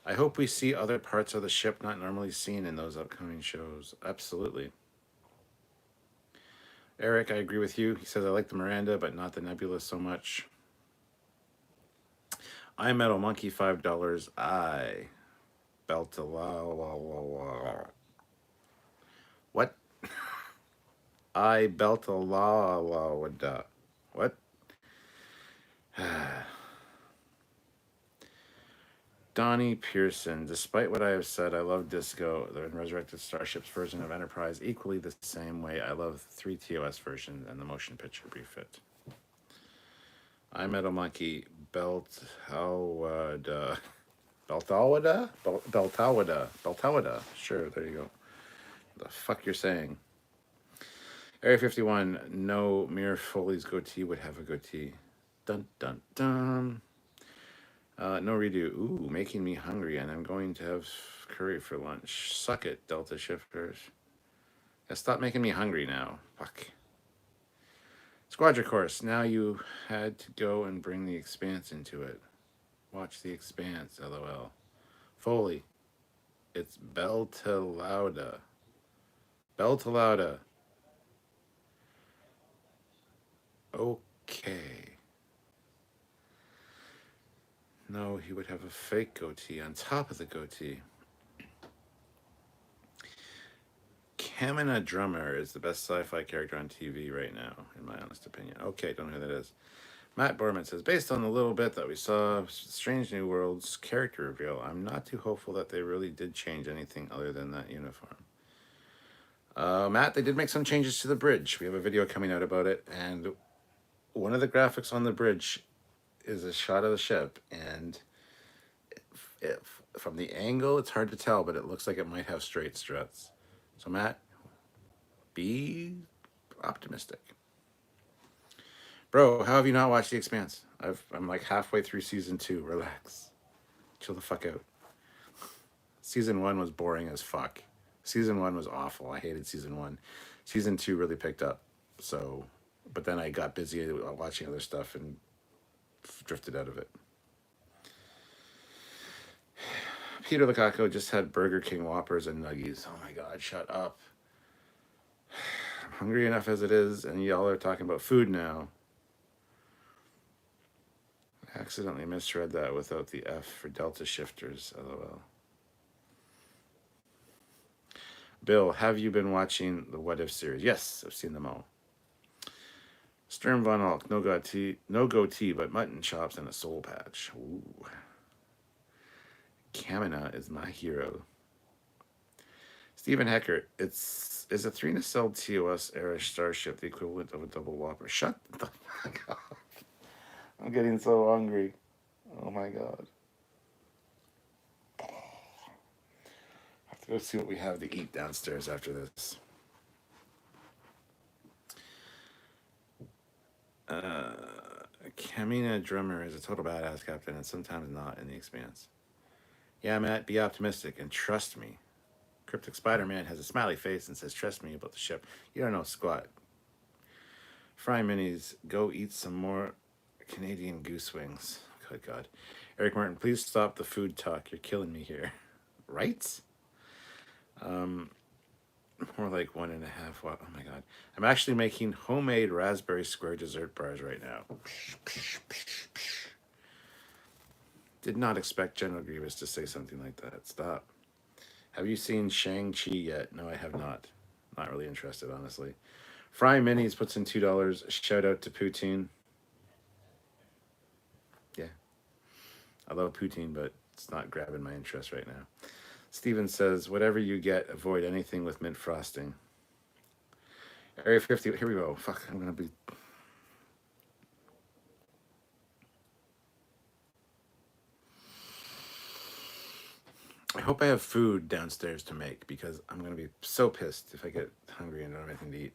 I hope we see other parts of the ship not normally seen in those upcoming shows. Absolutely. Eric, I agree with you. He says, I like the Miranda, but not the Nebula so much. I Metal Monkey, $5. I belt a la. What? I belt a la. What? Donnie Pearson, despite what I have said, I love Disco, the Resurrected Starships version of Enterprise, equally the same way I love 3 TOS versions and the motion picture refit. I Metal Monkey, Beltawada. Sure, there you go. The fuck you're saying. Area 51, no, Mir Foley's goatee would have a goatee. Dun dun dun. No redo. Ooh, making me hungry, and I'm going to have curry for lunch. Suck it, Delta Shifters. Yeah, stop making me hungry now. Fuck. Squadra Course, now you had to go and bring the Expanse into it. Watch the Expanse, lol. Foley, it's Beltalauda. Beltalauda. Okay. No, he would have a fake goatee on top of the goatee. Kamina Drummer is the best sci-fi character on TV right now, in my honest opinion. Okay, don't know who that is. Matt Borman says, based on the little bit that we saw, Strange New Worlds character reveal, I'm not too hopeful that they really did change anything other than that uniform. Matt, they did make some changes to the bridge. We have a video coming out about it, and one of the graphics on the bridge is a shot of the ship, and from the angle, it's hard to tell, but it looks like it might have straight struts. So, Matt, be optimistic. Bro, how have you not watched The Expanse? I'm like halfway through season 2. Relax. Chill the fuck out. Season 1 was boring as fuck. Season 1 was awful. I hated season 1. Season 2 really picked up. So, but then I got busy watching other stuff and drifted out of it. Peter Lukaku just had Burger King Whoppers and Nuggies. Oh my god, shut up. I'm hungry enough as it is, and y'all are talking about food now. I accidentally misread that without the F for Delta Shifters, lol. Bill, have you been watching the What If series? Yes, I've seen them all. Stern Von Alk, no goatee, but mutton chops and a soul patch. Ooh. Kamina is my hero. Stephen Heckert, is a 3 nacelle TOS era starship the equivalent of a double whopper? Shut the fuck up. I'm getting so hungry. Oh my god. I have to go see what we have to eat downstairs after this. Kamina Drummer is a total badass captain and sometimes not in The Expanse. Yeah, Matt, be optimistic and trust me. Cryptic Spider-Man has a smiley face and says, trust me about the ship. You don't know squat. Fry Minis, go eat some more Canadian goose wings. Good God. Eric Martin, please stop the food talk. You're killing me here. Right? More like 1.5. Wow. Oh my God. I'm actually making homemade raspberry square dessert bars right now. Did not expect General Grievous to say something like that. Stop. Have you seen Shang-Chi yet? No, I have not. Not really interested, honestly. Fry Minis puts in $2. Shout out to Poutine. Yeah. I love poutine, but it's not grabbing my interest right now. Steven says, whatever you get, avoid anything with mint frosting. Area 50, here we go. Fuck, I'm going to be... I hope I have food downstairs to make because I'm going to be so pissed if I get hungry and don't have anything to eat.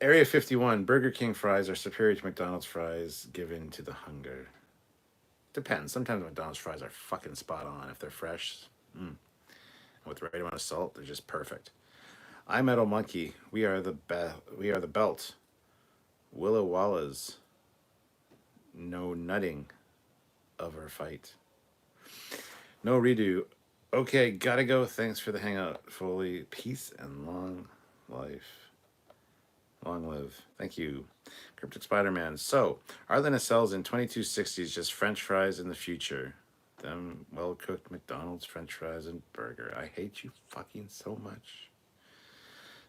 Area 51, Burger King fries are superior to McDonald's fries given to the hunger. Depends. Sometimes McDonald's fries are fucking spot on. If they're fresh, with the right amount of salt, they're just perfect. I Metal Monkey, we are the belt. Willa Walla's no nutting of our fight. No redo. Okay, gotta go. Thanks for the hangout, Foley. Peace and long life. Long live. Thank you. Cryptic Spider-Man. So, are the nacelles in 2260s just French fries in the future? Them well-cooked McDonald's French fries and burger. I hate you fucking so much.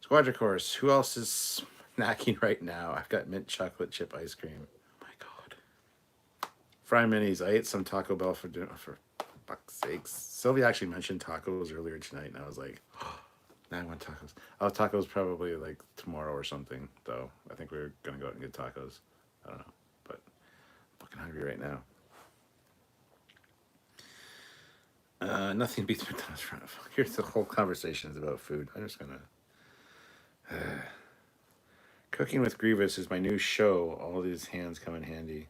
Squadra Course. Who else is snacking right now? I've got mint chocolate chip ice cream. Oh my god. Fry minis. I ate some Taco Bell for dinner. For fuck's sakes. Sylvia actually mentioned tacos earlier tonight, and I was like, oh, now I want tacos. Oh, tacos probably like tomorrow or something, though. I think we're gonna go out and get tacos. I don't know, but I'm fucking hungry right now. Nothing beats McDonald's front. Here's the whole conversations about food. I'm just gonna. Cooking with Grievous is my new show. All these hands come in handy.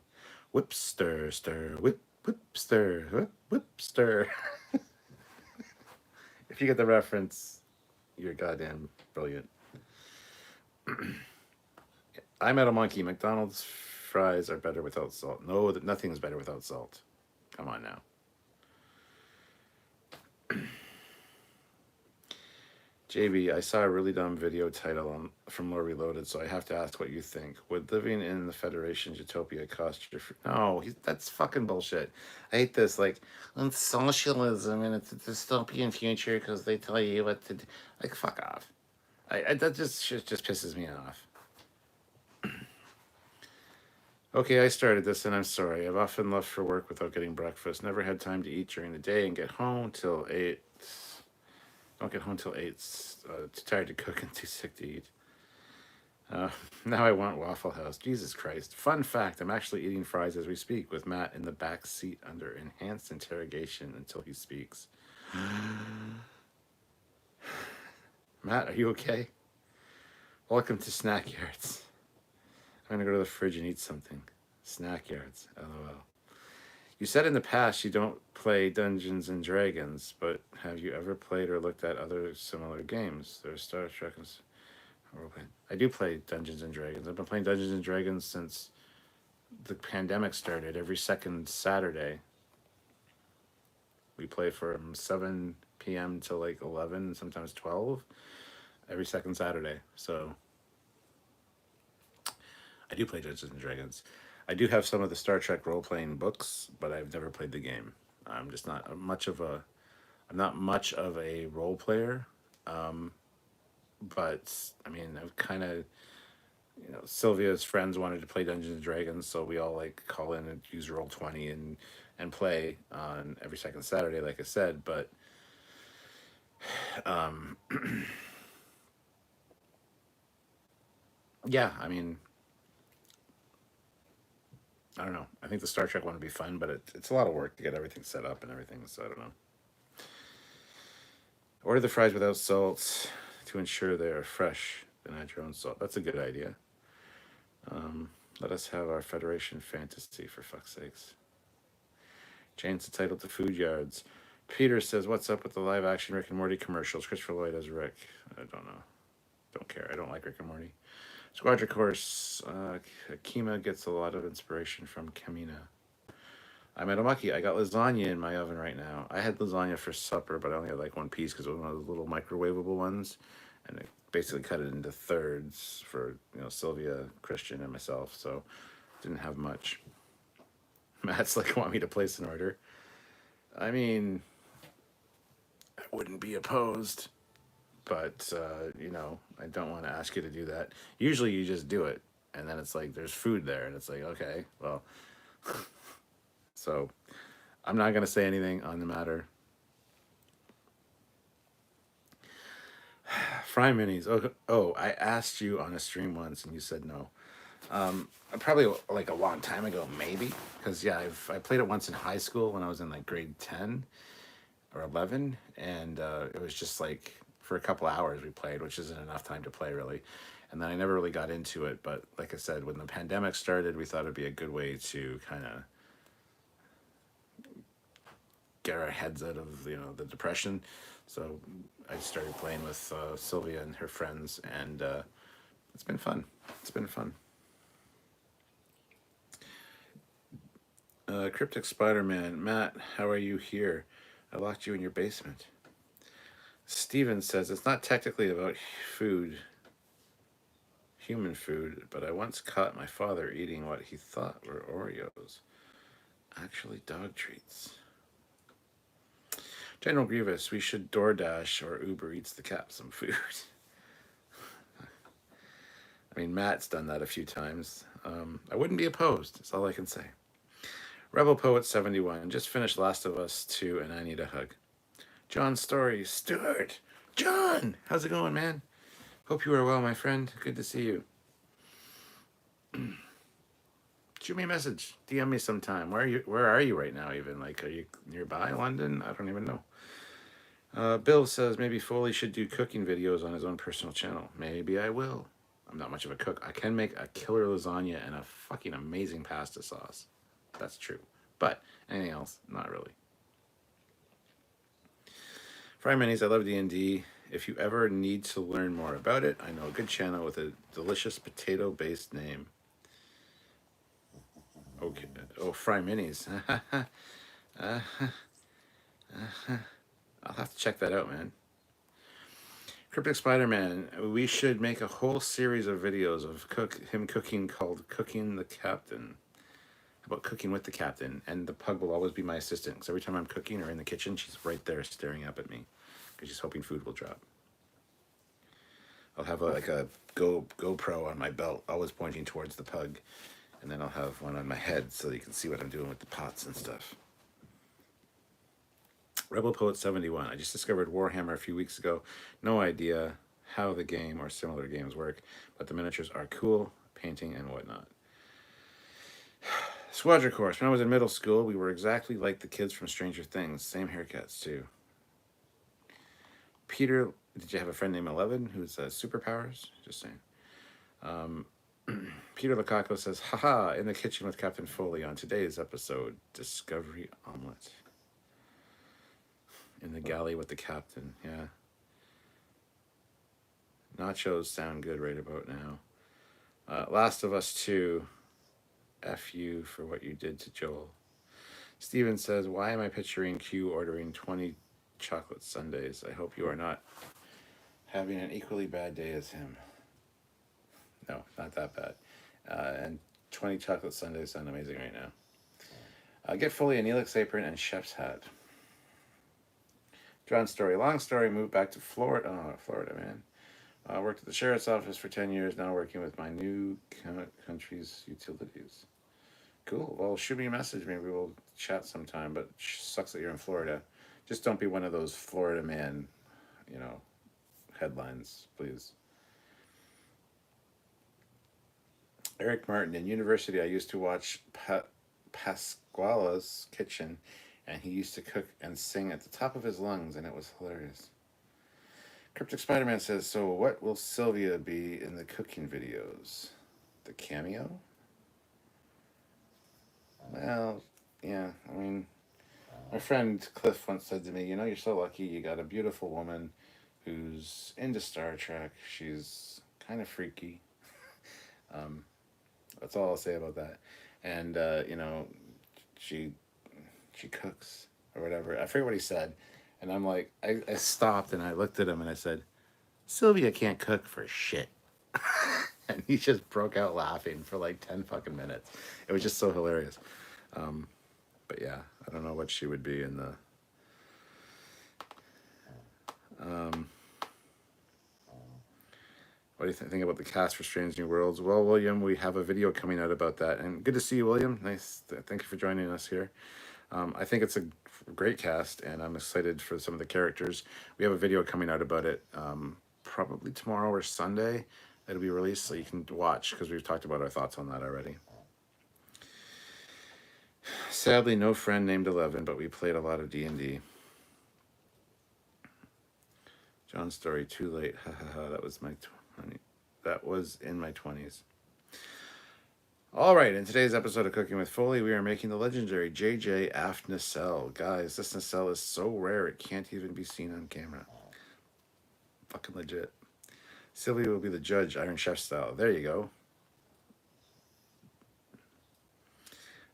Whip, stir, stir, whip, whip, stir, whip, whip, stir. If you get the reference, you're goddamn brilliant. I'm at a monkey. McDonald's fries are better without salt. No, nothing is better without salt. Come on now. JB, I saw a really dumb video title from Lore Reloaded, so I have to ask what you think. Would living in the Federation's utopia cost your... No, that's fucking bullshit. I hate this. Like, it's socialism and it's a dystopian future because they tell you what to do. Like, fuck off. That just pisses me off. Okay, I started this and I'm sorry. I've often left for work without getting breakfast. Never had time to eat during the day and get home till 8. Don't get home till 8. Too tired to cook and too sick to eat. Now I want Waffle House. Jesus Christ. Fun fact, I'm actually eating fries as we speak with Matt in the back seat under enhanced interrogation until he speaks. Matt, are you okay? Welcome to Snack Yards. I'm going to go to the fridge and eat something. Snack Yards, LOL. You said in the past you don't play Dungeons and Dragons, but have you ever played or looked at other similar games? There's Star Trek and... I do play Dungeons and Dragons. I've been playing Dungeons and Dragons since the pandemic started. Every second Saturday, we play from 7 p.m. to like 11, sometimes 12, every second Saturday. So I do play Dungeons and Dragons. I do have some of the Star Trek role-playing books, but I've never played the game. I'm just not much of a... I'm not much of a role player. But, I mean, I've kind of... You know, Sylvia's friends wanted to play Dungeons and Dragons, so we all, like, call in and use Roll20 and play on every second Saturday, like I said. But, yeah, I mean... I don't know. I think the Star Trek one would be fun, but it's a lot of work to get everything set up and everything, so I don't know. Order the fries without salt to ensure they are fresh and add your own salt. That's a good idea. Let us have our Federation fantasy, for fuck's sakes. Jane's entitled to Food Yards. Peter says, what's up with the live-action Rick and Morty commercials? Christopher Lloyd as Rick. I don't know. Don't care. I don't like Rick and Morty. Squadra Course, Kima gets a lot of inspiration from Kamina. I'm at Amaki. I got lasagna in my oven right now. I had lasagna for supper, but I only had like one piece because it was one of those little microwavable ones. And I basically cut it into thirds for, you know, Sylvia, Christian, and myself. So didn't have much. Matt's like, want me to place an order? I mean, I wouldn't be opposed. But, you know, I don't want to ask you to do that. Usually you just do it. And then it's like, there's food there. And it's like, okay, well. So, I'm not going to say anything on the matter. Fry minis. Oh, I asked you on a stream once and you said no. Probably like a long time ago, maybe. Because, yeah, I played it once in high school when I was in like grade 10 or 11. And it was just like... For a couple hours we played, which isn't enough time to play really. And then I never really got into it, but like I said, when the pandemic started, we thought it'd be a good way to kind of get our heads out of, you know, the depression. So I started playing with Sylvia and her friends, and it's been fun. It's been fun. Cryptic Spider-Man. Matt, how are you here? I locked you in your basement. Steven says, it's not technically about food, human food, but I once caught my father eating what he thought were Oreos. Actually, dog treats. General Grievous, we should DoorDash or Uber Eats the cat some food. I mean, Matt's done that a few times. I wouldn't be opposed. That's all I can say. Rebel Poet 71, just finished Last of Us 2 and I need a hug. John Story, Stuart, John, how's it going, man? Hope you are well, my friend. Good to see you. Shoot me a message. DM me sometime. Where are you right now? Even like, are you nearby London? I don't even know. Bill says maybe Foley should do cooking videos on his own personal channel. Maybe I will. I'm not much of a cook. I can make a killer lasagna and a fucking amazing pasta sauce. That's true. But anything else, not really. Fry Minis, I love D&D. If you ever need to learn more about it, I know a good channel with a delicious potato-based name. Okay. Oh, Fry Minis. I'll have to check that out, man. Cryptic Spider-Man, we should make a whole series of videos of him cooking called Cooking the Captain. How about cooking with the captain? And the pug will always be my assistant, because every time I'm cooking or in the kitchen, she's right there staring up at me, because she's hoping food will drop. I'll have a GoPro on my belt, always pointing towards the pug, and then I'll have one on my head so you can see what I'm doing with the pots and stuff. Rebel Poet 71. I just discovered Warhammer a few weeks ago. No idea how the game or similar games work, but the miniatures are cool, painting and whatnot. Squadron Course. When I was in middle school, we were exactly like the kids from Stranger Things. Same haircuts, too. Peter, did you have a friend named 11 who's superpowers? Just saying. Peter Lukaku says, haha, in the kitchen with Captain Foley on today's episode, Discovery Omelette. In the galley with the captain, yeah. Nachos sound good right about now. Last of Us 2, F you for what you did to Joel. Steven says, why am I picturing Q ordering 20 chocolate sundaes? I hope you are not having an equally bad day as him. No, not that bad. And 20 chocolate sundaes sound amazing right now. Get Foley a Neelix apron and chef's hat. John Story, long story, moved back to Florida. Oh, Florida, man. Worked at the sheriff's office for 10 years, now working with my new country's utilities. Cool. Well, shoot me a message. Maybe we'll chat sometime, but sucks that you're in Florida. Just don't be one of those Florida man, headlines, please. Eric Martin, in university, I used to watch Pasquale's Kitchen, and he used to cook and sing at the top of his lungs, and it was hilarious. Cryptic Spider-Man says, so what will Sylvia be in the cooking videos? The cameo? Well, yeah, I mean, my friend Cliff once said to me, you're so lucky you got a beautiful woman who's into Star Trek. She's kind of freaky. That's all I'll say about that. And, she cooks or whatever. I forget what he said. And I'm like, I stopped and I looked at him and I said, Sylvia can't cook for shit. And he just broke out laughing for like 10 fucking minutes. It was just so hilarious. But yeah, I don't know what she would be in the... what do you think about the cast for Strange New Worlds? Well, William, we have a video coming out about that. And good to see you, William. Nice. Thank you for joining us here. I think it's a great cast, and I'm excited for some of the characters. We have a video coming out about it probably tomorrow or Sunday. It'll be released so you can watch, because we've talked about our thoughts on that already. Sadly, no friend named 11, but we played a lot of D&D. John's Story, too late. Ha ha ha. That was in my 20s. All right, in today's episode of Cooking with Foley, we are making the legendary JJ Aft nacelle. Guys, this nacelle is so rare it can't even be seen on camera. Fucking legit. Sylvia will be the judge, Iron Chef style. There you go.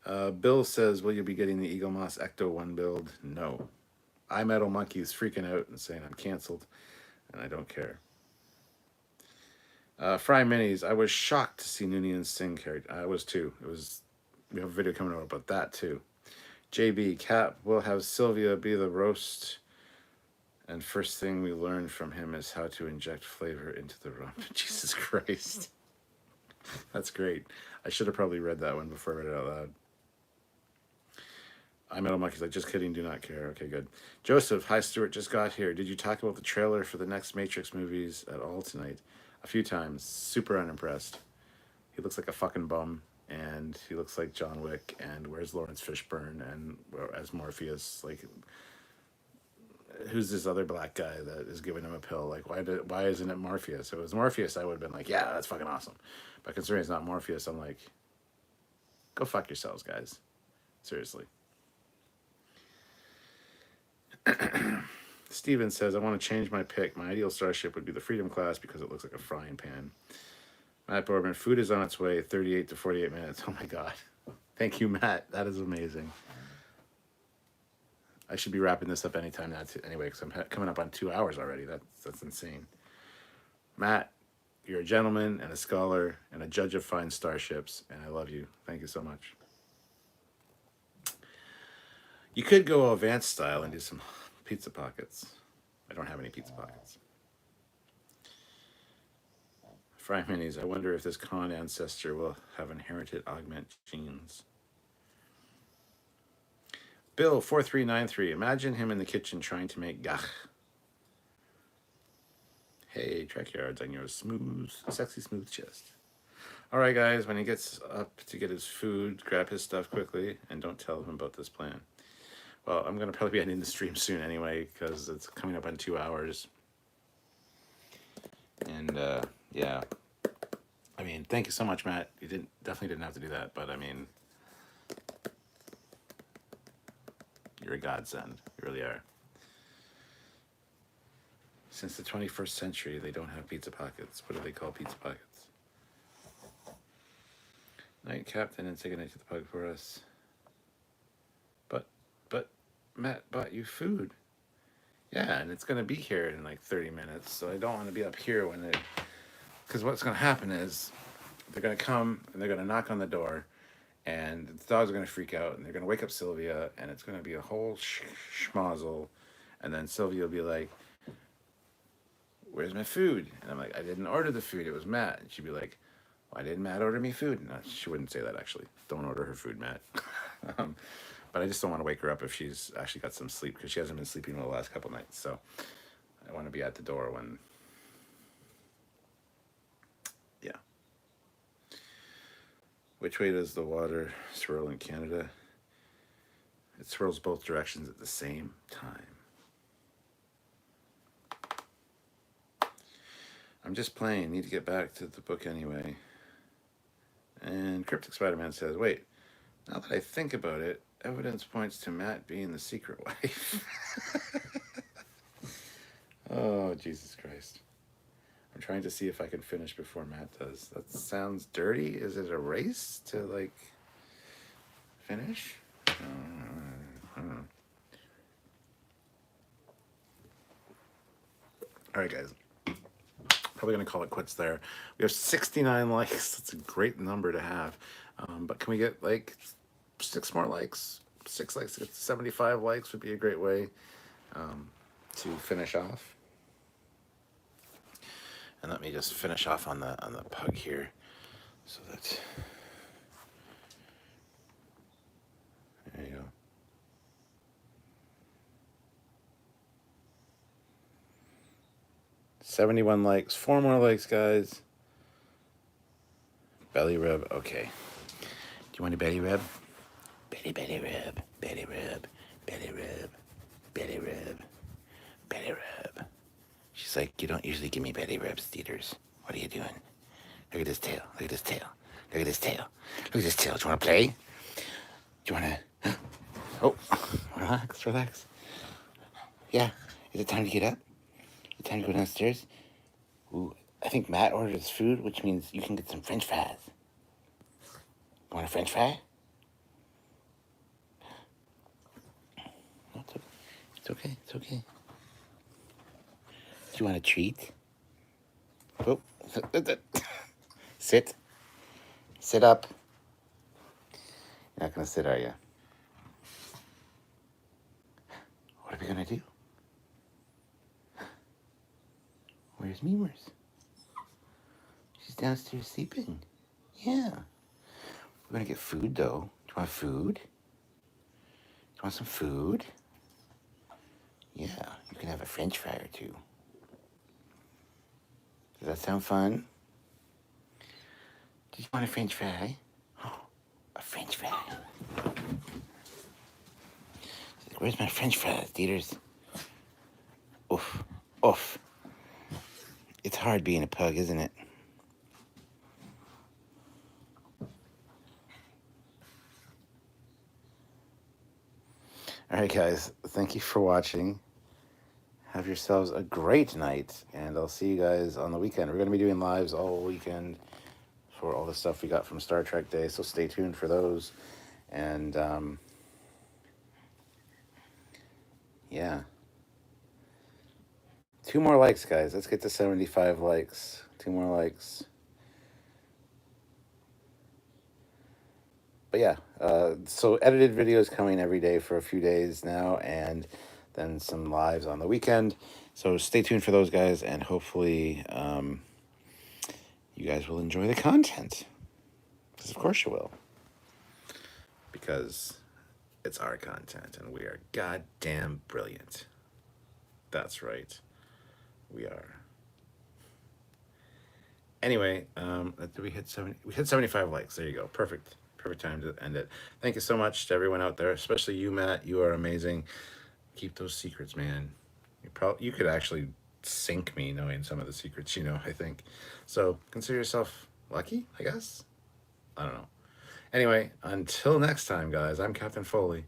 Bill says, will you be getting the Eagle Moss Ecto 1 build? No. iMetal Monkey is freaking out and saying I'm canceled, and I don't care. Fry Minis, I was shocked to see Noonien sing character. I was too. We have a video coming out about that too. JB, Cap will have Sylvia be the roast, and first thing we learn from him is how to inject flavor into the rum. Jesus Christ. That's great. I should have probably read that one before I read it out loud. iMetal Monkey's like, just kidding, do not care. Okay, good. Joseph, hi Stuart, just got here. Did you talk about the trailer for the next Matrix movies at all tonight? A few times. Super unimpressed. He looks like a fucking bum, and he looks like John Wick, and where's Lawrence Fishburne and as Morpheus? Like, who's this other black guy that is giving him a pill? Like, why isn't it Morpheus? If it was Morpheus, I would have been like, yeah, that's fucking awesome. But considering it's not Morpheus, I'm like, go fuck yourselves, guys. Seriously. Steven says, I want to change my pick. My ideal starship would be the Freedom class because it looks like a frying pan. Matt Borman, food is on its way, 38 to 48 minutes. Oh my God. Thank you, Matt. That is amazing. I should be wrapping this up anytime now, anyway, because I'm coming up on 2 hours already. That's insane. Matt, you're a gentleman and a scholar and a judge of fine starships, and I love you. Thank you so much. You could go advanced style and do some pizza pockets. I don't have any pizza pockets. Fry Minis, I wonder if this Khan ancestor will have inherited augment genes. Bill 4393, imagine him in the kitchen trying to make gach. Hey, Trekyards on your smooth, sexy smooth chest. All right, guys, when he gets up to get his food, grab his stuff quickly and don't tell him about this plan. Well, I'm going to probably be ending the stream soon anyway because it's coming up on 2 hours. And, yeah. I mean, thank you so much, Matt. You definitely didn't have to do that, but I mean, you're a godsend. You really are. Since the 21st century, they don't have pizza pockets. What do they call pizza pockets? Night Captain and take a night to the pug for us. But Matt bought you food. Yeah, and it's going to be here in like 30 minutes, so I don't want to be up here when it... Because what's going to happen is they're going to come and they're going to knock on the door, and the dogs are going to freak out, and they're going to wake up Sylvia, and it's going to be a whole schmozzle, and then Sylvia will be like, where's my food? And I'm like, I didn't order the food, it was Matt. And she'd be like, why didn't Matt order me food? No, she wouldn't say that, actually. Don't order her food, Matt. But I just don't want to wake her up if she's actually got some sleep, because she hasn't been sleeping the last couple nights. So I want to be at the door when... Yeah. Which way does the water swirl in Canada? It swirls both directions at the same time. I'm just playing. Need to get back to the book anyway. And Cryptic Spider-Man says, wait, now that I think about it, evidence points to Matt being the secret wife. Oh, Jesus Christ. I'm trying to see if I can finish before Matt does. That sounds dirty. Is it a race to, like, finish? I don't know. All right, guys. Probably going to call it quits there. We have 69 likes. That's a great number to have. But can we get, like, 6 more likes? 6 likes to get to 75 likes would be a great way to finish off. And let me just finish off on the pug here, so that there you go. $71 likes, 4 more likes, guys. Belly rub, okay. Do you want a belly rub? Belly rub, belly rub, belly rub, belly rub, belly rub. She's like, you don't usually give me belly rubs, Theaters. What are you doing? Look at this tail, look at this tail, look at this tail, look at this tail. Do you want to play? Do you want to? Oh, relax, relax. Yeah, is it time to get up? Is it time to go downstairs? Ooh, I think Matt ordered his food, which means you can get some French fries. Want a French fry? It's okay. It's okay. Do you want a treat? Oh, sit. Sit up. You're not gonna sit, are you? What are we gonna do? Where's Memers? She's downstairs sleeping. Yeah. We're gonna get food though. Do you want food? Do you want some food? Yeah, you can have a French fry or two. Does that sound fun? Do you want a French fry? Oh, a French fry. Where's my French fries, Dieters? Oof, oof. It's hard being a pug, isn't it? All right, guys. Thank you for watching. Have yourselves a great night, and I'll see you guys on the weekend. We're going to be doing lives all weekend for all the stuff we got from Star Trek Day, so stay tuned for those. And, yeah. 2 more likes, guys. Let's get to 75 likes. 2 more likes. But yeah, so edited videos coming every day for a few days now, and then some lives on the weekend. So stay tuned for those, guys, and hopefully you guys will enjoy the content. Because of course you will. Because it's our content, and we are goddamn brilliant. That's right. We are. Anyway, did we hit 70? We hit 75 likes. There you go. Perfect. Perfect time to end it. Thank you so much to everyone out there, especially you, Matt. You are amazing. Keep those secrets, man. You could actually sink me knowing some of the secrets you know, I think. So consider yourself lucky, I guess. I don't know. Anyway, until next time, guys, I'm Captain Foley.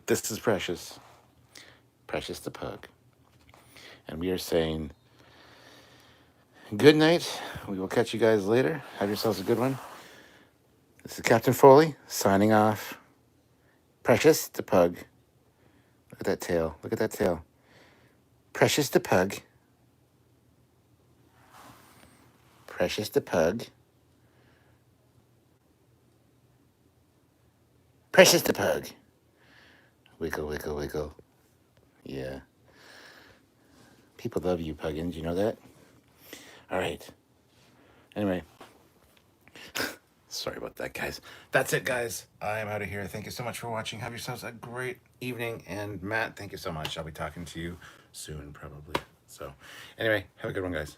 This is Precious. Precious the Pug. And we are saying good night. We will catch you guys later. Have yourselves a good one. This is Captain Foley signing off. Precious the Pug. Look at that tail. Look at that tail. Precious the Pug. Precious the Pug. Precious the Pug. Wiggle, wiggle, wiggle. Yeah. People love you, Puggins. You know that? All right. Anyway. Sorry about that, guys. That's it, guys. I am out of here. Thank you so much for watching. Have yourselves a great evening. And Matt, thank you so much. I'll be talking to you soon, probably. So, anyway, have a good one, guys.